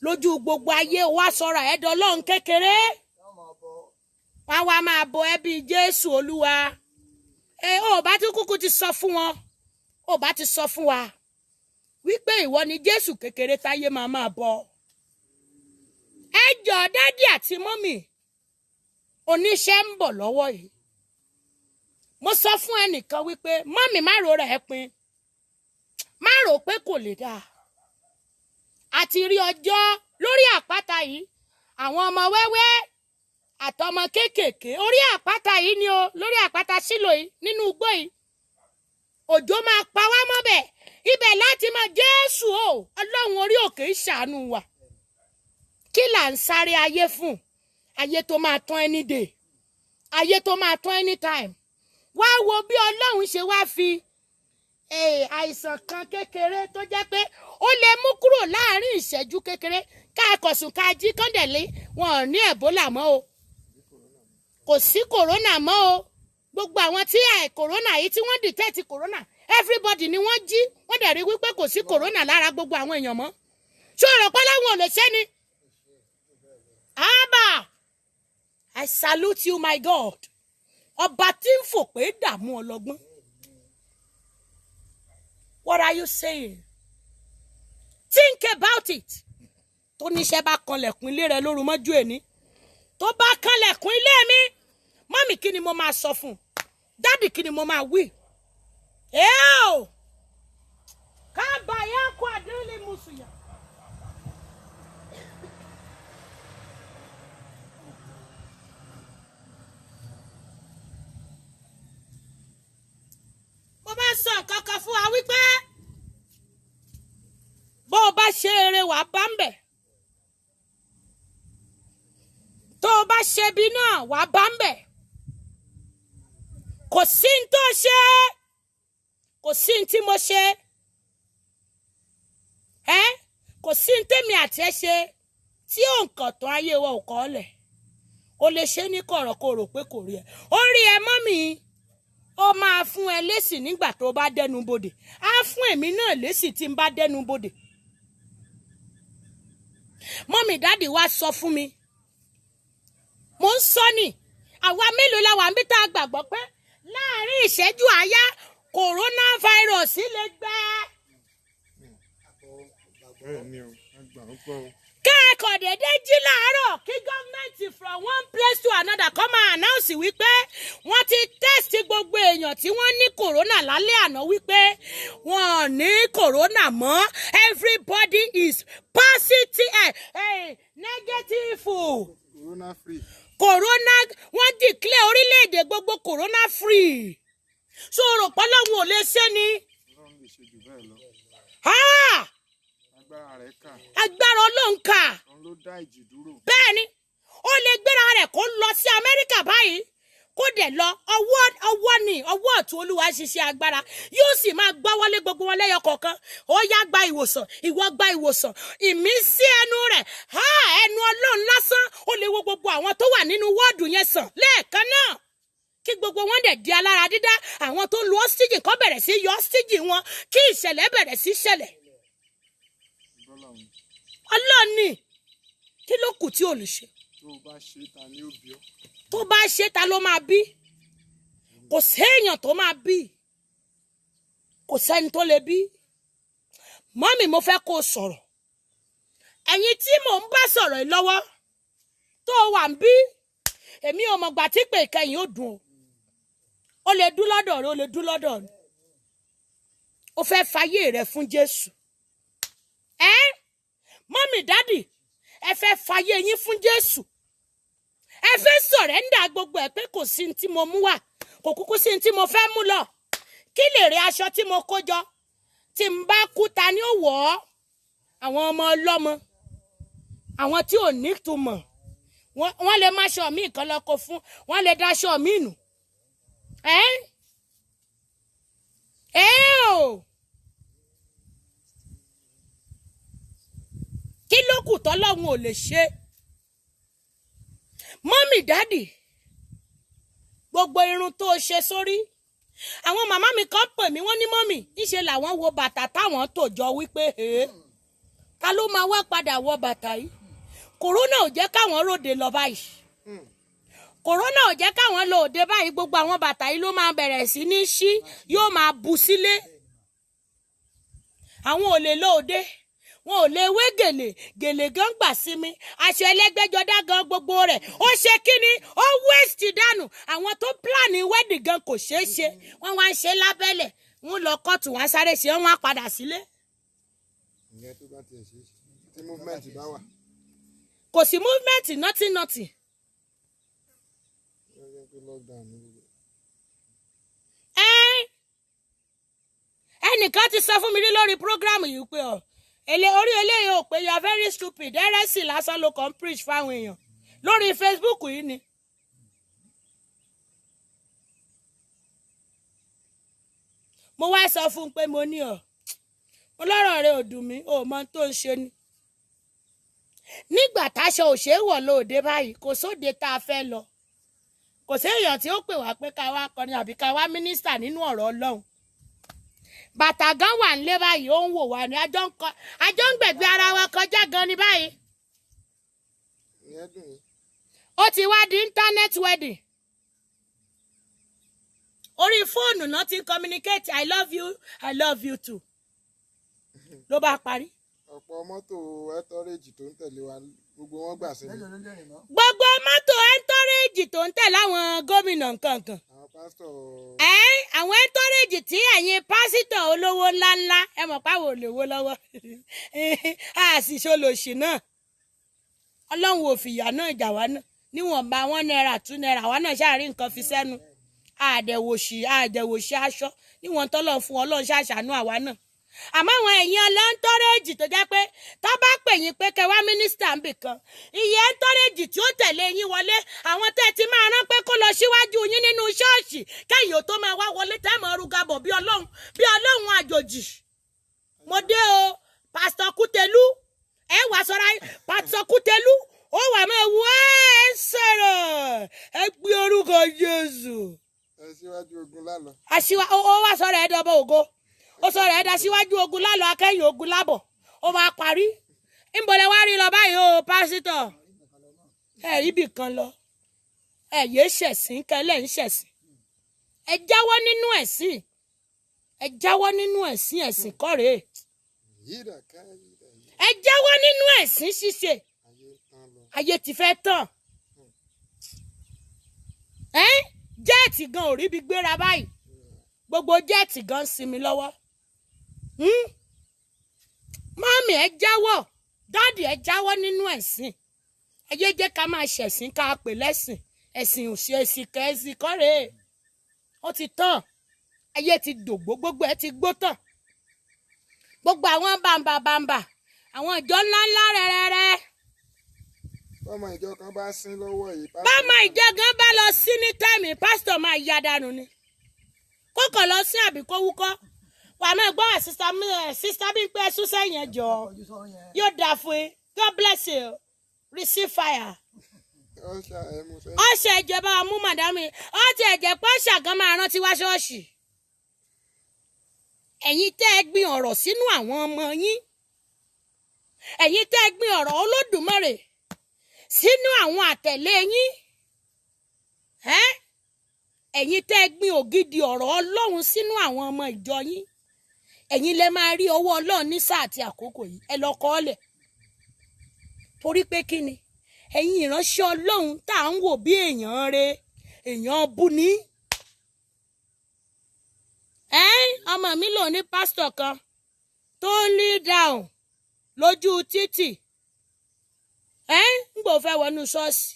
Lójú gbogbo ayé ó wá sọ̀rọ̀ ẹ̀ dọlọ́run kékeré. Wọ́n wá máa bọ ẹbí Jésù Olúwa. Ó bá ti kúkú ti sọ fún wọn. Ó bá ti sọ fún wa wípé ìwọ ni Jésù kékeré táyé máa bọ. Ẹ jọ̀ọ́ dádì àti mọ́mì oníṣẹ́ ń bọ̀ lọ́wọ́ yìí. Mo sọ fún ẹnìkan wípé mọ́mì má ro rẹ̀ pin. Má rò pé kò lè dáa. Àti rí ọjọ́ lórí àpáta yìí àwọn ọmọ wẹ́wẹ́ àtọmọ kéékèèké orí àpáta yìí ni o lórí àpáta Shiloh yìí nínú igbó yìí. Òjò máa pa wá mọ́bẹ̀ ibẹ̀ láti mọ Jésù o Ọlọ́run orí òkè ìṣàánú wa. Kí là ń sáré ayé fún? Ayé tó máa tán any day. Ayé tó máa tán anytime. Wá wo bí Ọlọ́run ṣe wá fi àìsàn kan kékeré tó jẹ́ pé ó lè mú kúrò láàrin ìṣẹ́jú kékeré káàkọ̀sùn ká jí kọ́ndẹ̀lé wọn ò ní Ebola mọ́ o. Kò sí corona mọ́ o. Gbogbo àwọn tí corona yìí tí wọ́n detect corona everybody ni wọ́n jí wọ́n dẹ̀ rí wípé kò sí corona lára gbogbo àwọn èèyàn mọ́. Ṣé o rò pé láwọn ò lè ṣe ni? Abba, I salute you my God. Ọba tí ń fò pé dààmú ọlọ́gbọ́n. What are you saying? Think about it. Tó níṣẹ́ bá kanlẹ̀kùn ilé rẹ lóru mọ́jú ẹni. Tó bá kanlẹ̀kùn ilé mi. Mọ́mì kí ni mo máa sọ fún? Dádì kí ni mo máa wí? Kábàáyá kó àdéhùn mùsùlùmí. Mo bá sọ kankan fún wa wípé bó o bá ṣe eré wàá bá ń bẹ̀. Tó o bá ṣe bí náà wàá bá ń bẹ̀. Kò sí ní tó ṣe. Kò sí ní tí mo ṣe. Kò sí ní tèmi àti ẹ ṣe tí òǹkọ̀tàn ayé wa ò kọ́ lẹ̀. O lè ṣe ní kọ̀rọ̀ kó rò pé kò rí ẹ. Ó rí ẹ mọ́mì. Ó máa fún ẹ lésì nígbà tó bá dẹnu bodè. Á fún èmi náà lésì tí n bá dẹnu bodè. Mọ́mì dáàdì wá sọ fún mi. Mo ń sọ ni. Àwa mélòó la wà ń bí tá a gbàgbọ́ pé láàárín ìṣẹ́jú àáyá coronavirus lè gbẹ́. kẹ́ẹ̀kọ́ dédé jí láàárọ̀ kí gọ́ọ̀mẹ̀ntì from one place to another kọ́ máa announce wípé wọ́n ti test gbogbo èèyàn tí wọ́n ní corona lálẹ́ àná wípé wọ́n ò ní corona mọ́ everybody is positive negative. Corona free. Corona wọ́n declare orílẹ̀-èdè gbogbo corona free. So rò pé Ọlọ́run ò lè ṣe ni. Ọlọ́run lè ṣe jù bẹ́ẹ̀ lọ. Agbára rẹ̀ kà. Agbára Ọlọ́run kà. Òun ló dá ìjì dúró. Bẹ́ẹ̀ni, ó lè gbéra rẹ̀ kó lọ sí Amẹ́ríkà báyìí kó dẹ̀ lọ ọwọ́ ọ̀tún Olúwa ṣiṣẹ́ agbára yóò sì máa gbá wọlé gbogbo wọn lẹ́yọ kọ̀ọ̀kan ó yá gba ìwòsàn ìwọ gba ìwòsàn ìmísí ẹnu rẹ̀ ẹnu Ọlọ́run lásán ó lè wo gbogbo àwọn tó wà nínú wọ́ọ̀dù yẹn sàn lẹ́ẹ̀kan náà kí gbogbo wọn dẹ̀ di alára dídá àwọn tó lu ọ́sítíjì kó bẹ̀rẹ̀ sí yọ ọ́sítíjì wọn kí ìṣẹ̀lẹ̀ bẹ̀rẹ̀ sí ṣẹlẹ̀. Ọlọ́run ni kí ló kù tí ò lè ṣe. Tó bá ṣe ta ni ó bí ọ. Tó bá ṣe ta ló máa bí kò séèyàn tó máa bí kò sẹ́ni tó lè bí. Mọ́mì mo fẹ́ kó o sọ̀rọ̀ ẹ̀yin tí mò ń bá sọ̀rọ̀ yìí lọ́wọ́ tó wà ń bí èmi ò mọ̀gbà tí pé ìkẹyìn ó dùn ó lè dún lọ́dọ̀ rẹ ó lè dún lọ́dọ̀ rẹ ó fẹ́ fayé rẹ fún Jésù mọ́mì dádì ẹ fẹ́ fayé yín fún Jésù ẹ fẹ́ sọ̀rẹ́ńdà gbogbo ẹ̀ pé kò sí ní tí mo mú wá kò kúkú sí ní tí mo fẹ́ mú lọ kí lè rí aṣọ tí mo kó jọ tí n bá kú ta ni ó wọ̀ ọ́ àwọn ọmọ ọlọ́mọ àwọn tí ò ní túmọ̀ wọ́n lè má aṣọ mi kan lọ́kọ fún wọ́n lè daṣọ mi nù kí ló kù tọ́lọ́run ò lè ṣe. Mọ́mì dádì gbogbo irun tó ṣe sórí àwọn màmá mi kan pè mí wọ́n ní mọ́mì níṣe làwọn wo bàtà táwọn tò jọ wípé ta ló máa wá padà wọ bàtà yìí kòrónà ò jẹ́ káwọn ròde lọ báyìí kòrónà ò jẹ́ káwọn lọ òde báyìí gbogbo àwọn bàtà yìí ló máa bẹ̀rẹ̀ sí ní ṣí yóò máa bu sílé àwọn ò lè lọ òde wọn ò lè wé gèlè gan gbà sí mi aṣọ ẹlẹ́gbẹ́jọdá gan gbogbo rẹ̀ ó ṣe kíni ó wéèsì dànù àwọn tó pílánì wẹ́dì gan kò ṣeé ṣe wọ́n wá ń ṣe lábẹ́lẹ̀ wọ́n lọ kóòtù wọn sáré ṣe wọ́n á padà sílé. Ìyẹn tó bá tiẹ̀ ṣe tí movement bá wà. Kò sí movement nothing. Ẹnìkan ti sọ fún mi rí lórí program yìí pé orí eléyìí ò pé you are very stupid ẹrẹ́sì lásán ló kàn preach fáwọn èèyàn lórí Facebook yìí ni. Mo wá sọ fún un pé mo ní mo lọ́rọ̀ rẹ ò dùn mí ò mọ tó ń ṣe ni. Nígbà táṣọ òṣèré wọ̀ lóde báyìí kò sóde tá a fẹ́ lọ kò séèyàn tí ó pè wá pé ká wá kọrin àbí ká wá mínísítà nínú ọ̀rọ̀ Ọlọ́run. Bàtà gan wà nílé báyìí ó ń wò wá ní àjọ ń gbẹ̀gbẹ́ ara wa kọjá gan ni báyìí. Ó ti wá di internet wedding. Orí fóònù náà ti ń communicate I love you too. Ló bá parí. Ọ̀pọ̀ mọ́tò ẹ́tọ́rẹ́jì tó ń tẹ̀lé wa gbogbo wọn gbà sí mi. Gbogbo mọ́tò ẹ́tọ́rẹ́jì tó ń tẹ̀lé àwọn gómìnà nǹkankan. Àwọn pásítọ̀. Àwọn ẹ́tọ́rẹ́jì tí ẹ̀yin pásítọ̀ olówó ńláńlá ẹ mọ̀ páwọn olówó lọ́wọ́ àṣìṣolòṣì náà Ọlọ́run ò fìyà náà jà wá náà níwọ̀nba $1 $2 àwa náà ṣáà rí nǹkan fi sẹ́nu àdẹ̀wòṣì aṣọ níwọ̀n tọ́lọ̀ fún Ọlọ́run ṣàṣàánú àwa náà. Àmọ́ àwọn ẹ̀yin ọlọ́ńtọ́rẹ́jì tó jẹ́ pé tó bá pè yín pé kẹ́ wá mínísítà ń bì kan iye ẹ́ńtọ́rẹ́jì tí ó tẹ̀lé yín wọlé àwọn tẹ́ ti máa rán pé kó lọ síwájú yín nínú ṣọ́ọ̀ṣì kẹ́yìn ò tó máa wá wọlé tẹ́ mọ̀ rúgabọ̀ bí ọlọ́run àjòjì. Mo dé o pásítọ̀ Kútẹ́lú ẹ wá sọ́ra pásítọ̀ Kútẹ́lú ó wà máa wú ẹ sọ̀rọ̀ ẹ gbé orúkọ Jésù. Ẹ síwájú ogun lálọ. Ó wá sọ̀rọ̀ ẹ dọ́bọ̀ ògo ó sọ̀rọ̀ ẹ̀dá síwájú ogun lálọ akẹ́yìn ogun lábọ̀ ó máa parí ńbọ̀lẹ̀ wá rí lọ báyìí o pásítọ̀ ibì kan lọ yé ṣẹ̀sìn kẹlẹ́ ń ṣẹ̀sìn ẹ jáwọ́ nínú ẹ̀sìn ẹ̀sìn kọ́rẹ́ ẹ jáwọ́ nínú ẹ̀sìn ṣíṣe ayé ti fẹ́ tán jẹ́ẹ̀tì gan ò rí bí gbéra báyìí gbogbo jẹ́ẹ̀tì gan sinmi lọ́wọ́ mọ́mì ẹ jáwọ́ dáàdì ẹ jáwọ́ nínú ẹ̀sìn ẹ jẹ́ ká máa ṣẹ̀sìn ká pè lẹ́sìn ẹ̀sìn òsì ẹ̀sìn kẹ́ẹ̀sìn kọ́rẹ́ ó ti tán ayé ti dògbó gbogbo ẹ ti gbó tán gbogbo àwọn bàǹbà àwọn ìjọ ńláńlá rẹ̀rẹ̀rẹ̀. bọ́mọ ìjọ kan bá sín lọ́wọ́ yìí. bọ́mọ ìjọ kan bá lọ sí ní táìmì pásítọ̀ máa ya dànù ni kókò lọ sí àbí kó wúkọ́ wà máa gbọ́ sísá bí pé ẹsùn sẹ́yìn ẹjọ́ yóò dà fún yín God bless you receive fire. ọ̀sẹ̀ ìjọba mú màdámì ọ̀tí ẹ̀jẹ̀ pé ṣàgán máa rántí wá ṣọ́ọ̀ṣì ẹ̀yin tẹ́ ẹ gbin ọ̀rọ̀ sínú àwọn ọmọ yín ẹ̀yin tẹ́ ẹ gbin ọ̀rọ̀ Olódùmarè sínú àwọn àtẹ̀lé yín ẹ̀yin tẹ́ ẹ gbin ògidì ọ̀rọ̀ Ọlọ́run sínú àwọn ọmọ ìjọ yín ẹ̀yin lẹ máa rí ọwọ́ Ọlọ́run ní sáà àti àkókò yìí ẹ lọ kọ́ ọ́lẹ̀ torí pé kí ni ẹ̀yin ìránṣẹ́ Ọlọ́run tá à ń wò bí èèyàn rẹ èèyàn bú ní. ọmọ mi lò ní pásítọ̀ kan tó ń lé dáhùn lójú títì ń gbò fẹ́ wọnú ṣọ́ọ̀ṣì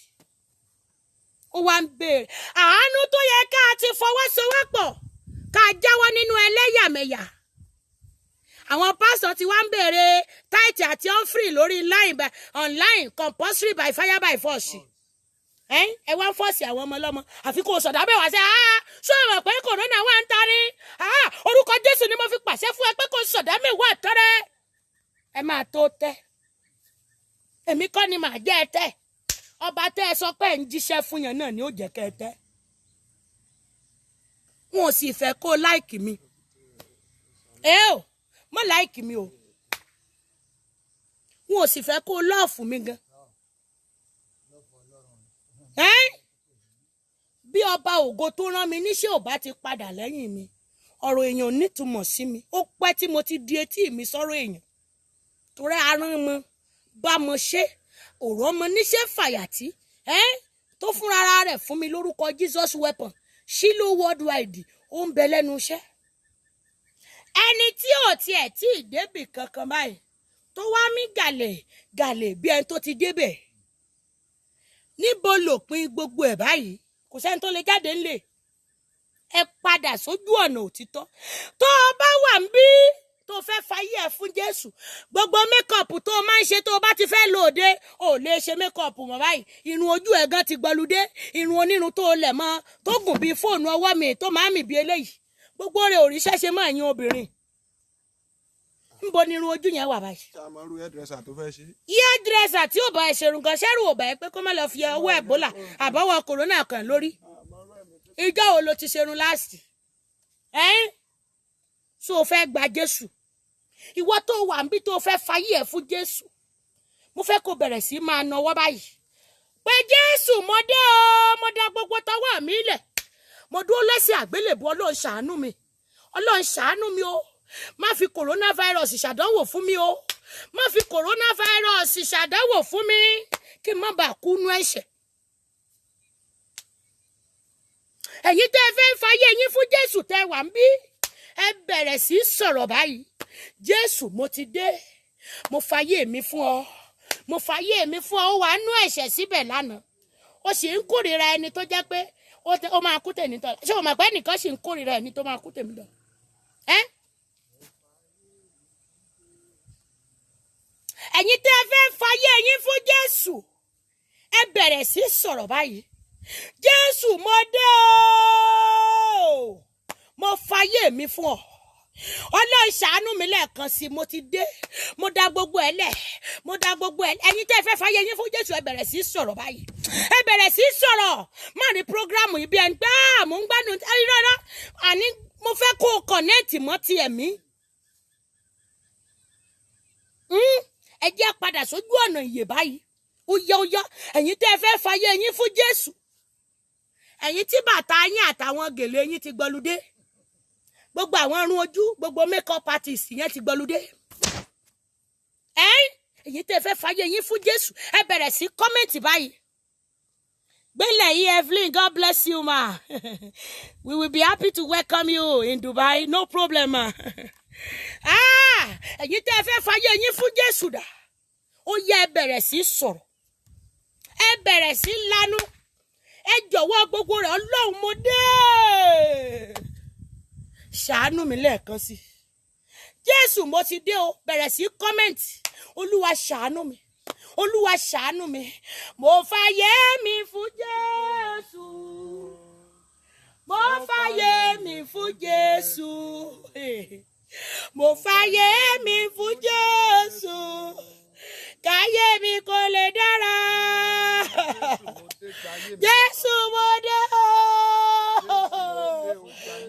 ó wá ń béèrè àánú tó yẹ ká ti fọwọ́sowọ́pọ̀ ká jáwọ́ nínú ẹlẹ́yàmẹ̀yà àwọn pásítọ̀ ti wá ń béèrè táìtì àti ọ́fìrì lórí online compulsory by fire by force ẹ wá ń fọ́ọ̀sì àwọn ọmọ ọlọ́mọ àfi kò sọ̀dá bẹ́ẹ̀ wá sí ṣé o mọ̀ pé kòrónà wà ń tarí orúkọ Jésù ni mo fi pàṣẹ fún ẹ pé kò sọ̀dá mẹ́wàá tẹ́rẹ́ ẹ máa tó tẹ́ èmi kọ́ ni màá jẹ́ ẹ tẹ́ ọba tẹ́ ẹ sọ pé ẹ ń jíṣẹ́ fún yẹn náà ni ó jẹ́ kẹ́ ẹ tẹ́ wọn ò sì fẹ́ kó láìkì mi mọ́ láìkì mi o wọn ò sì fẹ́ kó lọ́ọ̀fù mi gan bí ọba ògo tó rán mi níṣẹ́ ò bá ti padà lẹ́yìn mi ọ̀rọ̀ èèyàn nítumọ̀ sí mi ó pẹ́ tí mo ti di etí mi sọ̀rọ̀ èèyàn torí arán mọ bá mo ṣe òrò ọmọ níṣẹ́ fàyàtì tó fúnra rẹ̀ fún mi lórúkọ Jesus weapon Shiloh worldwide ó ń bẹ lẹ́nu iṣẹ́ ẹni tí ò tiẹ̀ tí ì débì kankan báyìí tó wá mí gàlè bí ẹni tó ti débẹ̀ níbo lòpin gbogbo ẹ̀ báyìí kò sẹ́ni tó lè jáde ńlẹ̀ ẹ padà sójú ọ̀nà òtítọ́ tó o bá wà ń bí tó fẹ́ fayé ẹ̀ fún Jésù gbogbo mékọ̀pù tó o máa ń ṣe tó o bá ti fẹ́ lòde ò lè ṣe mékọ̀pù mọ́ báyìí irun ojú ẹ̀ gan ti gbọludé irun onírun tó o lẹ̀ mọ́ tó gùn bíi fóònù ọwọ́ mi tó máa ń mì bí eléyìí gbogbo rẹ̀ òrìṣẹ́ ṣe máa yan obìnrin níbo ni irun ojú yẹn wà báyìí. ṣàmọ́rú hairdresser tó fẹ́ ṣe. hairdresser tí ò bá ẹ ṣerun kan ṣẹ́rù ò bá ẹ pé kó má lọ fi ọwọ́ Ebola àbọ̀wọ̀ kòrónà kan lórí ìjọ wo ló ti ṣerun láàsì so o fẹ́ gba Jésù ìwọ tó wà níbi tó fẹ́ fayé ẹ̀ fún Jésù mo fẹ́ kó bẹ̀rẹ̀ sí máa nawọ́ báyìí pé Jésù mo dé o mo dá gbogbo tọwọ́ mi lẹ̀ mo dúró lẹ́sẹ̀ àgbélébùú Ọlọ́run ṣàánú mi Ọlọ́run ṣàánú mi o má fi coronavirus ṣàdánwò fún mi o má fi coronavirus ṣàdánwò fún mi kí n má bàa kú nú ẹ̀ṣẹ̀. ẹ̀yin tẹ́ ẹ fẹ́ ń fayé yín fún Jésù tẹ́ wà ń bí ẹ bẹ̀rẹ̀ sí í sọ̀rọ̀ báyìí Jésù mo ti dé mo fayé mi fún ọ mo fayé mi fún ọ ó wà nú ẹ̀ṣẹ̀ síbẹ̀ lánàá ó sì ń kórìíra ẹni tó jẹ́ pé ó máa kú tèmi tọ́ ṣé o mọ̀ pé ẹnìkan sì ń kórìíra ẹni tó máa kú tèmi tọ́ ẹ̀yin tẹ́ ẹ fẹ́ fayé yín fún Jésù ẹ bẹ̀rẹ̀ sí sọ̀rọ̀ báyìí Jésù mo dé o mo fayé mi fún ọ Ọlọ́run ṣàánú mi lẹ́ẹ̀kan sí mo ti dé mo dá gbogbo ẹ lẹ̀ mo dá gbogbo ẹ ẹ̀yin tẹ́ ẹ fẹ́ fayé yín fún Jésù ẹ bẹ̀rẹ̀ sí sọ̀rọ̀ báyìí ẹ bẹ̀rẹ̀ sí sọ̀rọ̀ má ní prógrámù yìí bí ẹni pé mò ń gbádùn rárá àní mo fẹ́ kó o kọ̀nẹ́ẹ̀tì mọ́ ti ẹ̀mí ẹ jẹ́ padà sójú ọ̀nà ìyè báyìí ó yá ẹ̀yin tẹ́ ẹ fẹ́ fayé yín fún Jésù ẹ̀yin tí bàtà yín àtàwọn gèlè yín ti gbọludé gbogbo àwọn irun ojú gbogbo makeup artist yẹn ti gbọludé èyí tẹ́ fẹ́ fàyè yín fún Jésù ẹ bẹ̀rẹ̀ sí kọ́mẹ̀ntì báyìí. Gbélé yìí Evelyn, God bless you ma. We will be happy to welcome you in Dubai, no problem ma. Èyí tẹ́ fẹ́ fàyè yín fún Jésù dà. Ó yẹ ẹ bẹ̀rẹ̀ sí sọ̀rọ̀. Ẹ bẹ̀rẹ̀ sí lanu. Ẹ jọ̀wọ́ gbogbo rẹ̀ Ọlọ́run mo dé. Ṣàánú mi lẹ́ẹ̀kan sí. Jésù mo ti dé o, bẹ̀rẹ̀ sí kọ́mẹ̀ntì. Olúwa ṣàánú mi. Olúwa ṣàánú mi. Mo fàyè mi fún Jésù. Mo fàyè mi fún Jésù. Mo fàyè mi fún Jésù. Káyé mi kò lè dára. Jésù mo dé o.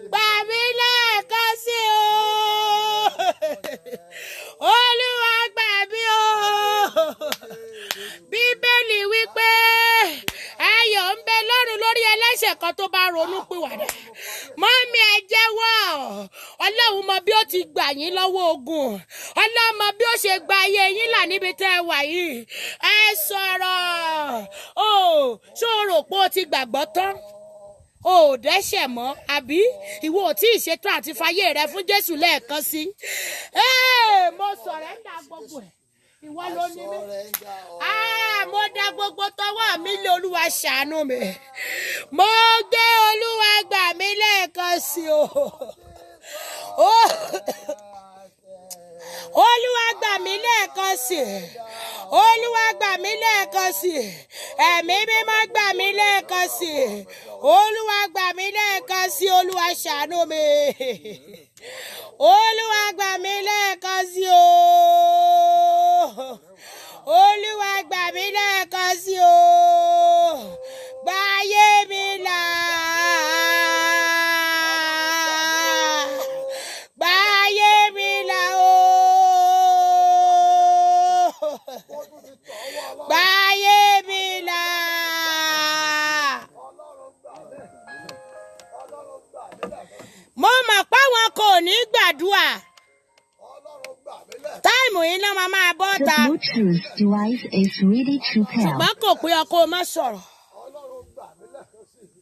Gbà mí lẹ́ẹ̀kan sí o. Olúwa gbà mí o. Bíbélì wípé ayọ̀ ń bẹ lọ́run lórí ẹlẹ́ṣẹ̀ kan tó bá ronú pìwàdà. Mọ́mí ẹ jẹ́wọ́. Ọlọ́run mọ bí ó ti gbà yín lọ́wọ́ ogun. Ọlọ́run mọ bí ó ṣe gba ayé yín là níbi tẹ́ ẹ wà yìí. Ẹ sọ̀rọ̀. Ṣó o rò pé o ti gbàgbọ́ tán? O ò dẹ́ṣẹ̀ mọ́ àbí ìwọ ò tí ì ṣetán àti fàyè rẹ fún Jésù lẹ́ẹ̀kan sí. Mo sọ̀rẹ́ńdà gbogbo ẹ̀. Ìwọ ló ní mi. Mo dá gbogbo tọwọ́ mi lé Olúwa ṣàánú mi. Mo gbé Olúwa gbà mí lẹ́ẹ̀kan sí o. Olúwa gbà mí lẹ́ẹ̀kan sí. Olúwa gbà mí lẹ́ẹ̀kan sí. Ẹ̀mí mímọ́ gbà mí lẹ́ẹ̀kan sí. Olúwa gbà mí lẹ́ẹ̀kan sí. Olúwa ṣàánú mi. Olúwa gbà mí lẹ́ẹ̀kan sí o. Olúwa gbà mí lẹ́ẹ̀kan sí o. Gbà ayé mi là. Gbà ayé mi là o. Gbà ayé mi là. Mo mọ̀ pé àwọn kò ní gbàdúrà. Táìmù yìí náà máa bọ́ ta. The Bluetooth device is ready to pair. Ṣùgbọ́n kò pé ọkọ má sọ̀rọ̀.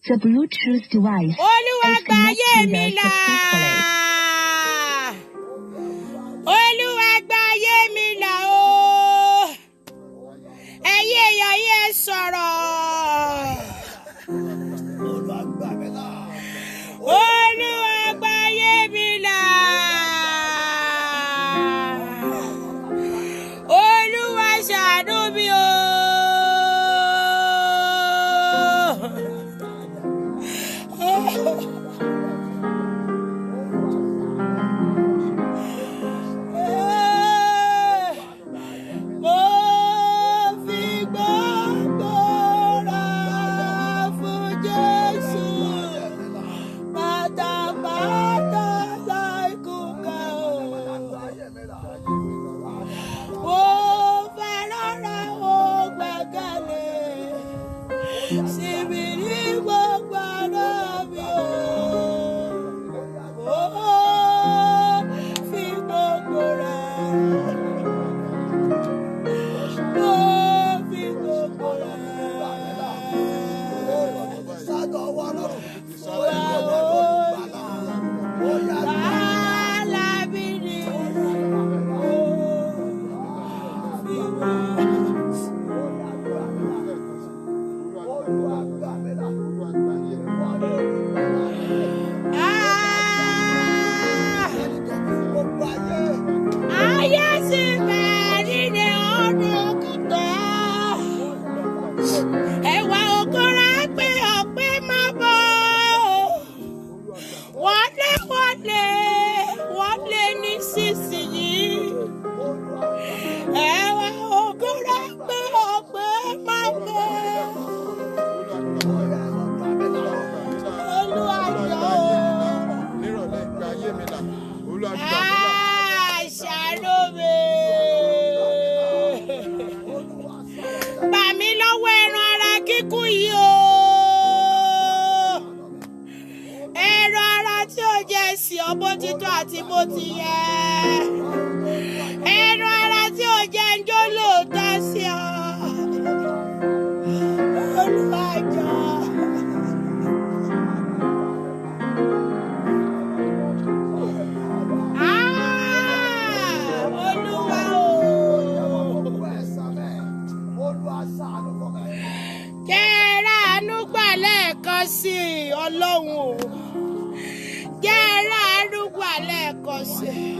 The Bluetooth device Olúwa is gbà ayé mi connected là. successfully. Olúwa gbà ayé mi là o. Ẹ̀yin èèyàn yìí ẹ sọ̀rọ̀. Olúwa gbà ayé mi là. Olúwa ṣàánú mi o. ọ́ bó ti tó àti bó ti yẹ. Ẹnu ara tí ò jẹ́ ń jó lóòótọ́ sí ọ. Olúwa jọ̀ọ́. Olúwa o. Jẹ́ra àánú gbà lẹ́ẹ̀kan sí i, Ọlọ́run o. Jẹ́ra àánú gbà lẹ́ẹ̀kan sí i.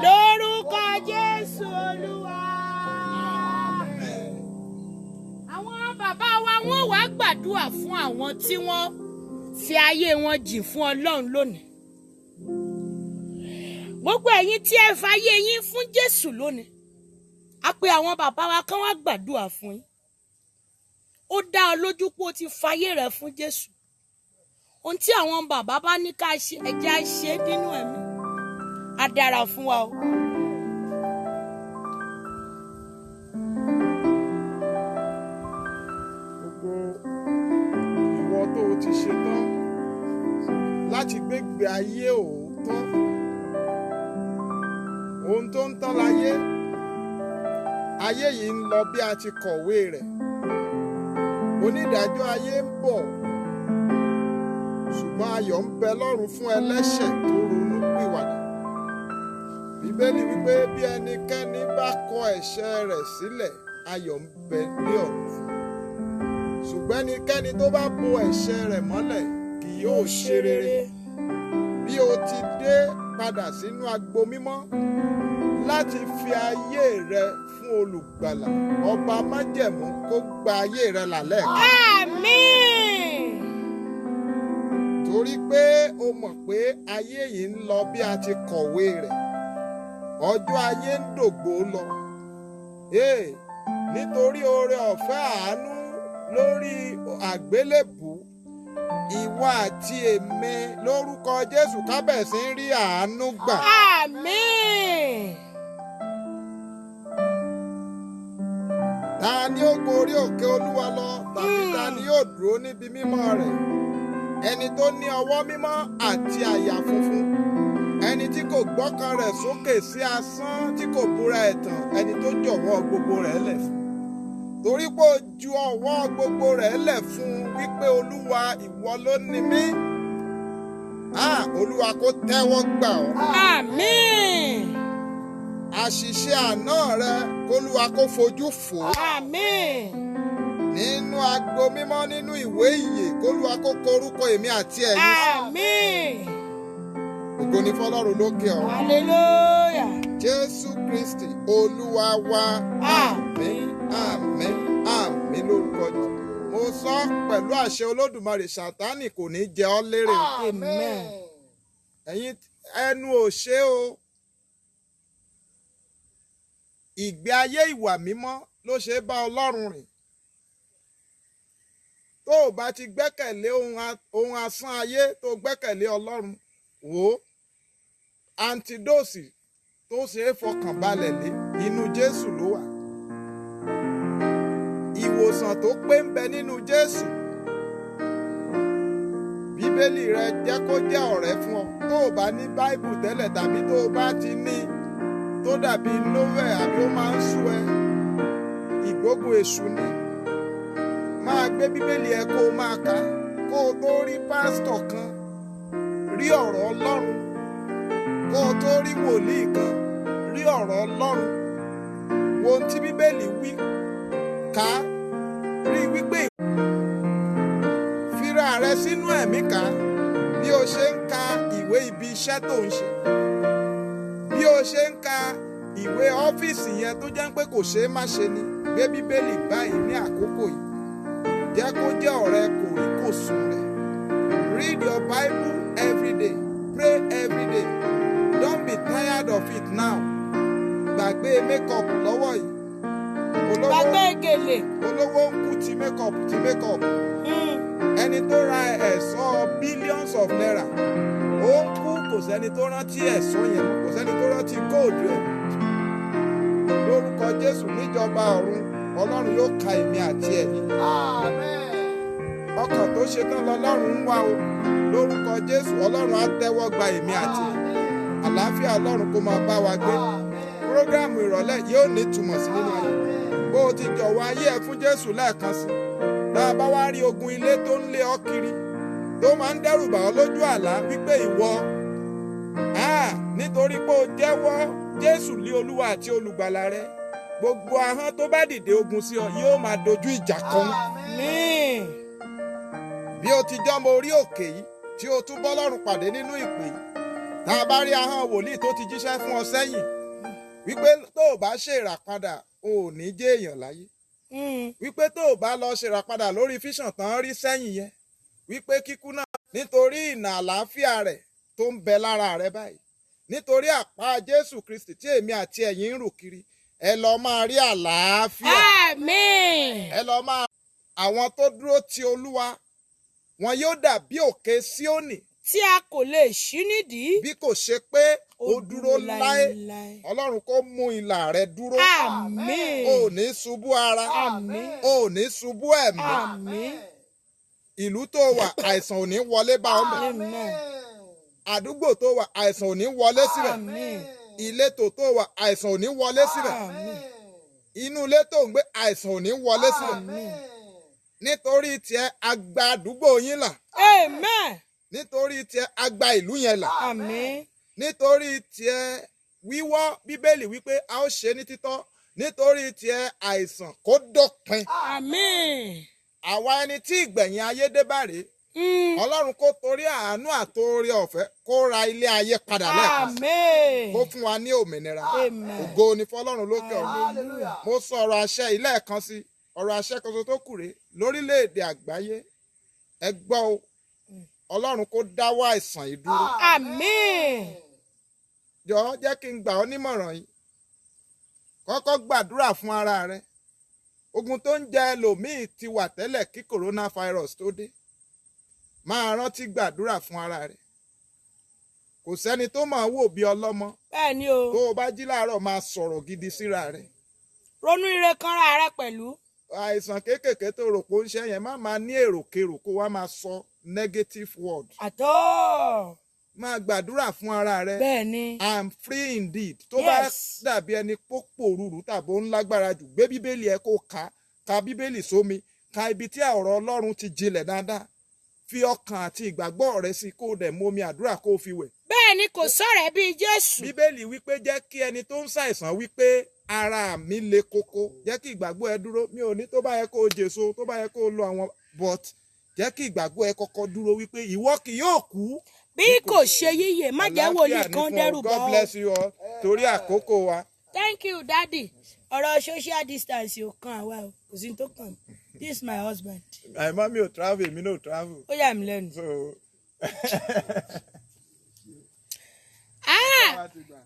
Lórúkọ Jésù Olúwa. Àwọn bàbá wa wọ́n wá gbàdúrà fún àwọn tí wọ́n fi ayé wọn jìn fún Ọlọ́run lónìí. Gbogbo ẹ̀yin tí ẹ fayé yín fún Jésù lónìí, a pe àwọn bàbá wa kán wá gbàdúrà fún yín. Ó dá ọ lójú pé o ti fayé rẹ fún Jésù. Ohun tí àwọn bàbá bá ní ká ṣe, ẹ jẹ́ á ṣe nínú ẹ̀mí. Á dára fún wa o. Gbogbo ìwọ tó o ti ṣetán láti gbégbé ayé òótọ́, ohun tó ń tán láyé, ayé yìí ń lọ bí a ti kọ̀wé rẹ̀. Onídàájọ́ ayé ń bọ̀, ṣùgbọ́n ayọ̀ ń bẹ lọ́run fún ẹlẹ́ṣẹ̀ tó ronú pìwàdà. Bíbélì wípé bí ẹnikẹ́ni bá kọ ẹ̀ṣẹ̀ rẹ̀ sílẹ̀, ayọ̀ ń bẹ ní ọ̀run fún. Ṣùgbọ́n ẹnikẹ́ni tó bá bo ẹ̀ṣẹ̀ rẹ̀ mọ́lẹ̀ kì yóò ṣe rere. Bí o ti dé padà sínú agbo mímọ́ láti fi ayé rẹ fún olùgbàlà, ọba májẹ̀mú kó gba ayé rẹ là lẹ́ẹ̀kan. Àmín. Torí pé o mọ̀ pé ayé yìí ń lọ bí a ti kọ̀wé rẹ̀. Ọjọ́ ayé ń dògbò lọ. Nítorí oore ọ̀fẹ́ àánú lórí àgbélébù, ìwọ àti èmi lórúkọ Jésù kábẹ̀sí ń rí àánú gbà. Àmín. Ta ni ó gorí òkè Olúwa lọ, tàbí ta ni yóò dúró níbi mímọ́ rẹ̀? Ẹni tó ní ọwọ́ mímọ́ àti àyà funfun, ẹni tí kò gbọ́kàn rẹ̀ sókè sí asán, tí kò búra ẹ̀tàn, ẹni tó jọ̀wọ́ gbogbo rẹ̀ lẹ̀ fún. Torí pé ó ju ọwọ́ gbogbo rẹ̀ lẹ̀ fún wípé Olúwa ìwọ ló ní mí. Olúwa kó tẹ́wọ́ gbà ọ́. Àmín. Àṣìṣe àná rẹ k'Olúwa kó fojú fò. Àmín. Nínú agbo mímọ́ nínú ìwé ìyè k'Olúwa kó korúkọ èmi àti ẹ̀yin. Àmín. Ògo ni fọ́lọ́run lókè ọ̀run. Hallelujah. Jésù Kristi Olúwa wa. Àmín, àmín, àmín lórúkọ Jésù. Mo sọ pẹ̀lú àṣẹ Olódùmarè, Sátánì kò ní jẹ ọ́ lérè. Amen. Ẹ̀yin ẹnu ò ṣe o. Ìgbé ayé ìwà mímọ́ ló ṣe bá Ọlọ́run rìn. Tó o bá ti gbẹ́kẹ̀lé ohun asán ayé tó gbẹ́kẹ̀lé Ọlọ́run, wò ó, antidóòsì tó ṣe é fọkàn balẹ̀ lé inú Jésù ló wà. Ìwòsàn tó pé ń bẹ nínú Jésù. Bíbélì rẹ jẹ́ kó jẹ́ ọ̀rẹ́ fún ọ. Tó o bá ní Báíbù tẹ́lẹ̀ tàbí tó o bá ti ní tó dàbí novel àbí ó máa ń sú ẹ, ìgbógun èṣù ni. Máa gbé Bíbélì ẹ kó o máa kà á, kó o tó rí pásítọ̀ kan rí ọ̀rọ̀ Ọlọ́run, kó o tó rí wòlíì kan rí ọ̀rọ̀ Ọlọ́run. Wo ohun tí Bíbélì wí, kà á, rí wípé fira rẹ sínú ẹ̀mí kà á bí o ṣe ń ka ìwé ibi iṣẹ́ tó ń ṣe, bí o ṣe ń ka ìwé ọ́fíìsì yẹn tó jẹ́ pé kò ṣeé má ṣe ni. Gbé Bíbélì báyìí ní àkókò yìí, jẹ́ kó jẹ́ ọ̀rẹ́ kòríkòsùn rẹ̀. Read your Bible every day, pray every day. Don't be tired of it now. Gbàgbé makeup lọ́wọ́ yìí. Gbàgbé gèlè. Olówó ń kú ti makeup ti makeup. Ẹni tó ra ẹ̀ṣọ́ billions of naira, ó ń kú, kò sẹ́ni tó rántí ẹ̀ṣọ́ yẹn, kò sẹ́ni tó rántí góòdù ẹ̀. Lórúkọ Jésù níjọba ọ̀run, Ọlọ́run yóò ka èmi àti ẹ̀yin. Ọkàn tó ṣetán lọ́lọ́run ń wá o. lórúkọ Jésù Ọlọ́run á tẹ́wọ́ gba èmi àti àlàáfíà Ọlọ́run kó máa bá wa gbé. Prógráàmù ìrọ̀lẹ́ yóò ní ìtumọ̀ sí nínú ayé. Bó o ti jọ̀wọ́ ayé ẹ fún Jésù lẹ́ẹ̀kan sí. Tá a bá wá rí ogun ilé tó ń lé ọ kiri, tó máa ń dẹ́rù bà ọ́ lójú àlá wípé ìwọ nítorí pé o jẹ́wọ́ Jésù lé Olúwa àti Olùgbàlà rẹ, gbogbo ahọ́n tó bá dìde ogun sí ọ yóò máa dojú ìjà kọ wọ́n. Bí o ti jọ́mọ orí òkè yìí tí o tún bọ́ lọ́rùn pàdé nínú ìpè yìí, tá a bá rí ahọ́n wòlíì tó ti jíṣẹ́ fún ọ sẹ́yìn wípé tó o bá ṣe ìràpadà o ò ní jẹ́ èèyàn láyé, wípé tó o bá lọ ṣe ìràpadà lórí fíṣàn tán rí sẹ́yìn yẹn, wípé kíkú náà nítorí ìnà àlàáfíà rẹ̀ tó ń bẹ lára rẹ báyìí, nítorí àpá Jésù Kristi tí èmi àti ẹ̀yin ń rù kiri, ẹ lọ máa rí àlàáfíà. Àmín. Ẹ lọ máa àwọn tó dúró ti Olúwa wọn yóò dàbí òkè Síónì tí a kò lè ṣí nídìí bí kò ṣe pé ó dúró láé. Ọlọ́run kó mú ìlà rẹ dúró. Àmín. O ò ní ṣubú ara. Àmín. O ò ní ṣubú ẹ̀mí. Àmín. Ìlú tó wà àìsàn ò ní wọlé bá ọ mẹ́. Amen. Àdúgbò tó wà àìsàn ò ní wọlé síbẹ̀. Àmín. Ìletò tó wà àìsàn ò ní wọlé síbẹ̀. Àmín. Inú ilé tó ń gbé àìsàn ò ní wọlé síbẹ̀. Àmín. Nítorí tiẹ̀ agba àdúgbò yín là. Amen. Nítorí tiẹ̀ agba ìlú yẹn là. Àmín. Nítorí tiẹ̀ wíwọ́ Bíbélì wípé a ó ṣe ní títọ́. Nítorí tiẹ̀ àìsàn kó dópin. Àmín. Àwa ẹni tí ìgbẹ̀yìn ayé dé bá rèé. Ọlọ́run kó torí àánú àtòrí ọ̀fẹ́ kó ra ilé ayé padà lẹ́ẹ̀kan sí. Àmín. Kó fún wa ní òmìnira. Amen. Ògo ni fọ́lọ́run lókè ọ̀run. Mo sọ ọ̀rọ̀ àṣẹ yìí lẹ́ẹ̀kan sí. Ọ̀rọ̀ àṣẹ kan tó kù rèé lórílẹ̀‐èdè àgbáyé. Ẹ gbọ́ o, Ọlọ́run kó dáwọ́ àìsàn yìí dúró. Àmín. Jọ̀ọ́ jẹ́ kí n gbà ọ́ nímọ̀ràn yìí. Kọ́kọ́ gbàdúrà fún ara rẹ. Ogun tó ń jẹ ẹlòmíì ti wà tẹ́lẹ̀ kí coronavirus tó dé. Máa rántí gbàdúrà fún ara rẹ. Kò sẹ́ni tó máa wò bí ọlọ́mọ. Bẹ́ẹ̀ni o. Tó o bá jí láàárọ̀ máa sọ̀rọ̀ gidi síra rẹ. Ronú ire kanra rẹ pẹ̀lú. Àìsàn kéékèèké tó rò pé ó ń ṣe yẹn má máa ní èròkérò kó wá máa sọ negative word. Àtọ́. Máa gbàdúrà fún ara rẹ. Bẹ́ẹ̀ni. I'm free indeed. Tó bá dàbí ẹni pópò rúru tàbí ó ń lágbára jù, gbé Bíbélì ẹ kó ka Bíbélì sómi, ka ibi tí ọ̀rọ̀ Ọlọ́run ti jinlẹ̀ dáadáa. Fi ọkàn àti ìgbàgbọ́ rẹ sí kó o dẹ̀ mómi àdúrà kó o fi wẹ̀. Bẹ́ẹ̀ni kò sọ̀rẹ́ bíi Jésù. Bíbélì wípé jẹ́ kí ẹni tó ń ṣàìsàn wípé ara mi le koko, jẹ́ kí ìgbàgbọ́ ẹ dúró. Mi ò ní tó bá yẹ kó o jèso, tó bá yẹ kó o lo àwọn but jẹ́ kí ìgbàgbọ́ ẹ kọ́kọ́ dúró wípé ìwọ kì yóò kú. Bí kò ṣe yíyè má jẹ́ wòlíì kan dẹ́rù bá ọ. God bless you all torí àkókò wa. Thank you daddy. Ọ̀rọ̀ social distance ò kan àwa o, kò sí tó kàn. This is my husband. My mommy ò travel, èmi náà ò travel. Ó yà mí lẹ́nu.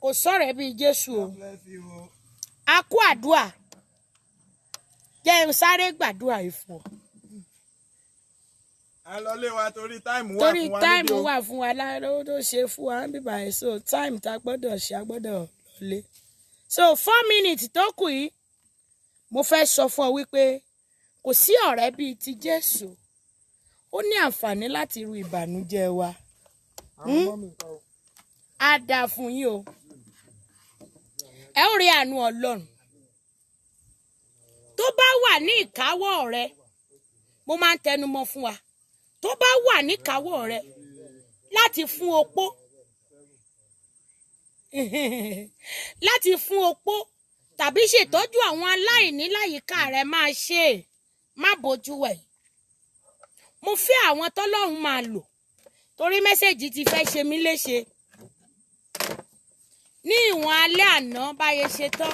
Kò sọ̀rọ̀ bíi Jésù o. A kú àdúà. Jẹ́ n sáré gbàdúrà yìí fún ọ. A lọ lé wa torí táìmù wà fún wa níbi o. Torí táìmù wà fún wa ló tó ṣe fún wa níbí báyìí, so táìmù tá a gbọ́dọ̀ ṣe a gbọ́dọ̀ lọlé. So 4 minutes tó kù yìí, mo fẹ́ sọ fún ọ wípé kò sí ọ̀rẹ́ bíi ti Jésù. Ó ní àǹfààní láti ru ìbànújẹ́ wa. Á dáa fún yín o. Ẹ ó rí àánú Ọlọ́run. Tó bá wà ní ìkáwọ́ rẹ, mo máa ń tẹnumọ́ fún wa. Tó bá wà ní ìkáwọ́ rẹ láti fún opó, láti fún opó tàbí ṣètọ́jú àwọn aláìní láyìíká rẹ máa ṣe é, má bójú wẹ̀. Mo fẹ́ àwọn tọ́lọ́run máa lò torí mẹ́sẹ̀jì ti fẹ́ ṣe mí léṣe. Ní ìwọ̀n alẹ́ àná báyé ṣe tán,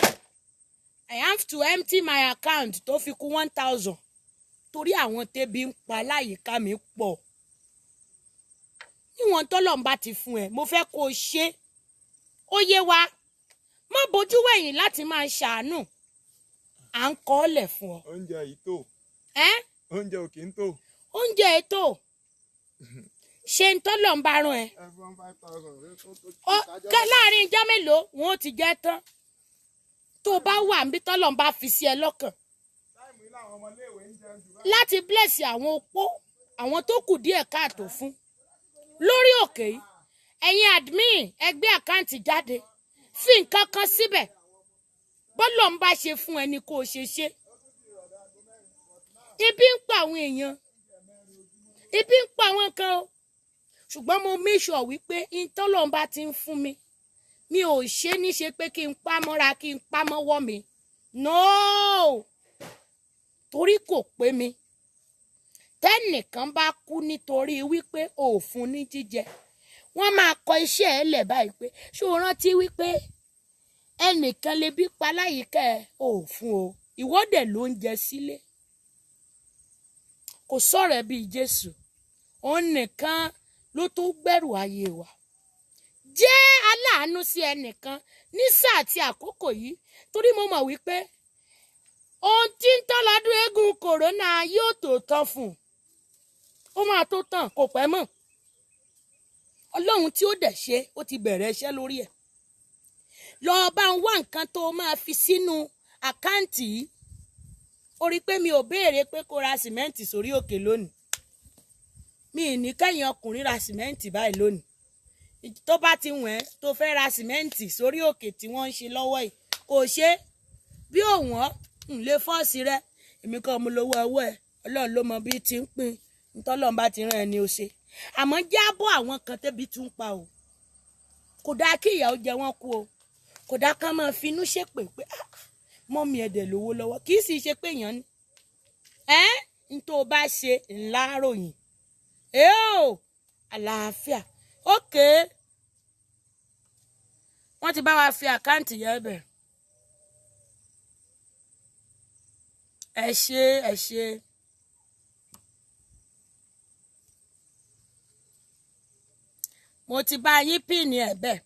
I have to empty my account tó fi kù 1,000 torí àwọn tẹ́bi ń pa láyìíká mi pọ̀. Níwọ̀n tọ́lọ́run bá ti fún ẹ, mo fẹ́ kó o ṣe. Ó yé wa, má bójú wẹ̀yìn láti máa ṣàánú. À ń kọ́ ọ́lẹ̀ fún ọ. Oúnjẹ yìí tó. Oúnjẹ ò kì í tó. Oúnjẹ ètò. Ṣé ń tọ́lọ̀ ń bá rán ẹ? Láàrin ijọ́ mélòó wọn ò ti jẹ́ tán. Tó bá wà níbi tọ́lọ̀ ń bá fi sí ẹ lọ́kàn. Láti bless àwọn opó, àwọn tó kù díẹ̀ káàtó fún. lórí òkè yìí ẹ̀yin admin ẹgbẹ́ àkáǹtì jáde fi nǹkan kan síbẹ̀ bọ́lọ̀ ń bá ṣe fún ẹni kó o ṣe ṣe. Ibi ń pa àwọn èèyàn ibi ń pa àwọn kan o ṣùgbọ́n mo make sure wípé ìtọ́lọ̀ ń bá ti ń fún mi mi ò ṣe níṣe pé kí n pa mọ́ra kí n pa mọ́wọ́ mi no torí kò pé mi tẹ́nìkan bá kú nítorí wípé ò fún ní jíjẹ wọ́n máa kọ iṣẹ́ ẹ̀ lẹ̀ báyìí pé ṣé o rántí wípé ẹnìkan lè bí pa láyìíká ẹ̀ ò fún o ìwọ́dẹ̀ ló ń jẹ sílé kò sọ̀rọ̀ ẹ̀ bíi Jésù òun nìkan ló tó gbẹ̀rù ayé wa jẹ́ aláàánú sí ẹnìkan ní sáà tí àkókò yìí torí mo mọ̀ wípé ohun tí ń tán lọ́dún eégún kòrónà yóò tó tán fún ó máa tó tán kò pẹ́ mọ́ Ọlọ́run tí ó dẹ̀ ṣe ó ti bẹ̀rẹ̀ iṣẹ́ lórí ẹ̀ lọ bá ń wá nǹkan tó máa fi sínú àkáǹtì yìí ó rí pé mi ò béèrè pé kó ra sìmẹ́ǹtì sórí òkè lónìí mi ì ní kẹ́yìn ọkùnrin ra sìmẹ́ǹtì báyìí lónìí tó bá ti wọ̀n ẹ́ tó fẹ́ ra sìmẹ́ǹtì sórí òkè tí wọ́n ń ṣe lọ́wọ́ yìí kò ṣe bí òun ọ́ lè fọ́ọ̀sì rẹ èmi kan mo lówó ọwọ́ ẹ Ọlọ́run ló mọ bí ti ń pín ntọ́lọ́run bá ti rán ẹni ó ṣe àmọ́ jábọ̀ àwọn kan tẹ́bi tún pa o kò dáa kí ìyàwó jẹ wọ́n kú o kò dáa ká máa finú ṣépè pé mọ́mí ẹ̀dẹ̀ lówó lọ́wọ́ kì í sì ṣe pé èèyàn ní n tó bá ṣe ńlá ròyìn àlàáfíà ókè wọ́n ti bá wa fi àkáǹtì yẹn bẹ̀ ẹ ṣe mo ti bá yín píìnì ẹ̀ bẹ̀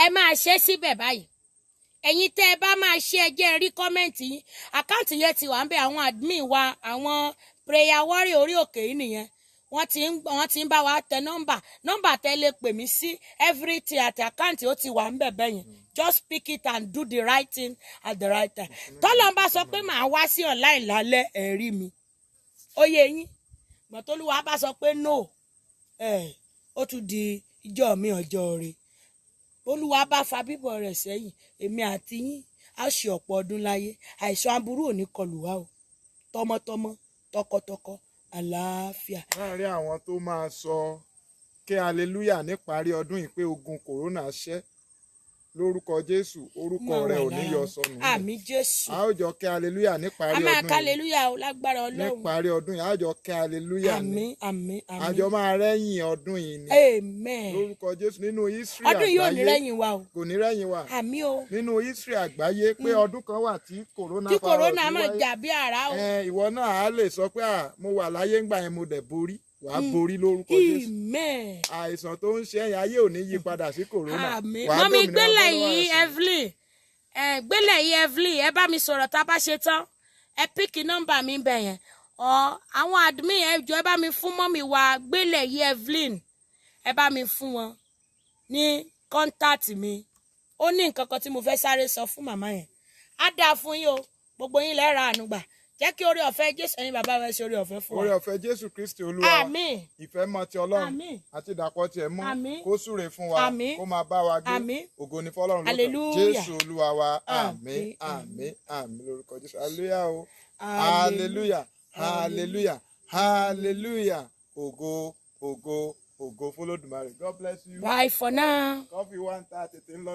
ẹ máa ṣe síbẹ̀ báyìí ẹ̀yin tẹ́ ẹ bá máa ṣe ẹ jẹ́ rí kọ́mẹ́ǹtì yín àkáǹtì yẹn ti wà ń bẹ̀ àwọn admin wa àwọn prayer warrior orí òkè yìí nìyẹn wọ́n ti ń bá wa tẹ nọ́mbà tẹ́ lè pè mí sí everything àti àkáǹtì ó ti wà ń bẹ̀ bẹ́ẹ̀ yẹn just pick it and do the right thing at the right time tọ́lọ́ bá sọ pé màá wá sí online lálẹ́ ẹ̀rí mi ó yé yín gbọ̀ntólúwa bá sọ pé no ó tún di ìjọ mi ọjọ́ rẹ̀ Olúwa bá fa bíbọ̀ rẹ̀ sẹ́yìn èmi àti yín á ṣe ọ̀pọ̀ ọdún láyé àìsàn aburú ò ní kọlù wá o tọmọtọmọ tọkọtọkọ àlàáfíà. láàárín àwọn tó máa sọ kí hallelujah níparí ọdún yìí pé ogun kòrónà ṣẹ́ lórúkọ Jésù orúkọ rẹ ò ní yọ sọnù. àmín Jésù. a ó jọ kí hallelujah níparí ọdún yìí. a máa kí hallelujah o lágbára Ọlọ́run. níparí ọdún yìí a ó jọ kí hallelujah ní. àmín. àjọ máa rẹ́yìn ọdún yìí ni. amen. lórúkọ Jésù nínú history àgbáyé. ọdún yìí ò ní rẹ́yìn wa o. kò ní rẹ́yìn wa. àmín o. nínú history àgbáyé pé ọdún kan wà tí corona tí corona máa jà bí àrá o. ìwọ náà á lè sọ pé mo wà láyé ńgbà yẹn mo dẹ̀ borí wàá borí lórúkọ Jésù. àìsàn tó ń ṣe ẹ̀yìn ayé ò ní yí padà sí corona. mọ́mí gbélé yìí Evelyn gbélé yìí Evelyn ẹ bá mi sọ̀rọ̀ tá a bá ṣe tán ẹ píkì nọ́mbà mi bẹ̀ yẹn àwọn admin ẹ jọ̀ọ́ ẹ bá mi fún mọ́mí wa gbélé yìí Evelyn ẹ bá mi fún wọn ní kọ́ńtàtì mi ó ní nǹkan kan tí mo fẹ́ sáré sọ fún màmá yẹn á dáa fún yín o gbogbo yín lẹ́ẹ̀ra ànúgbà jẹ́ kí orí ọ̀fẹ́ Jésù ẹ̀yin bàbá wa ṣe orí ọ̀fẹ́ fún wa. orí ọ̀fẹ́ Jésù Kristi Olúwa àmín ìfẹ́ mọ́ ti Ọlọ́run àti ìdàpọ̀ tiẹ̀ mọ́ kó súre fún wa kó máa bá wa gbé ògo ni fọ́lọ́run lókè Jésù Olúwa wa àmín lórúkọ Jésù hallelujah o hallelujah ògo f'Olódùmarè. God bless you. Bye for now. Coffee 1:30 tètè ń lọ.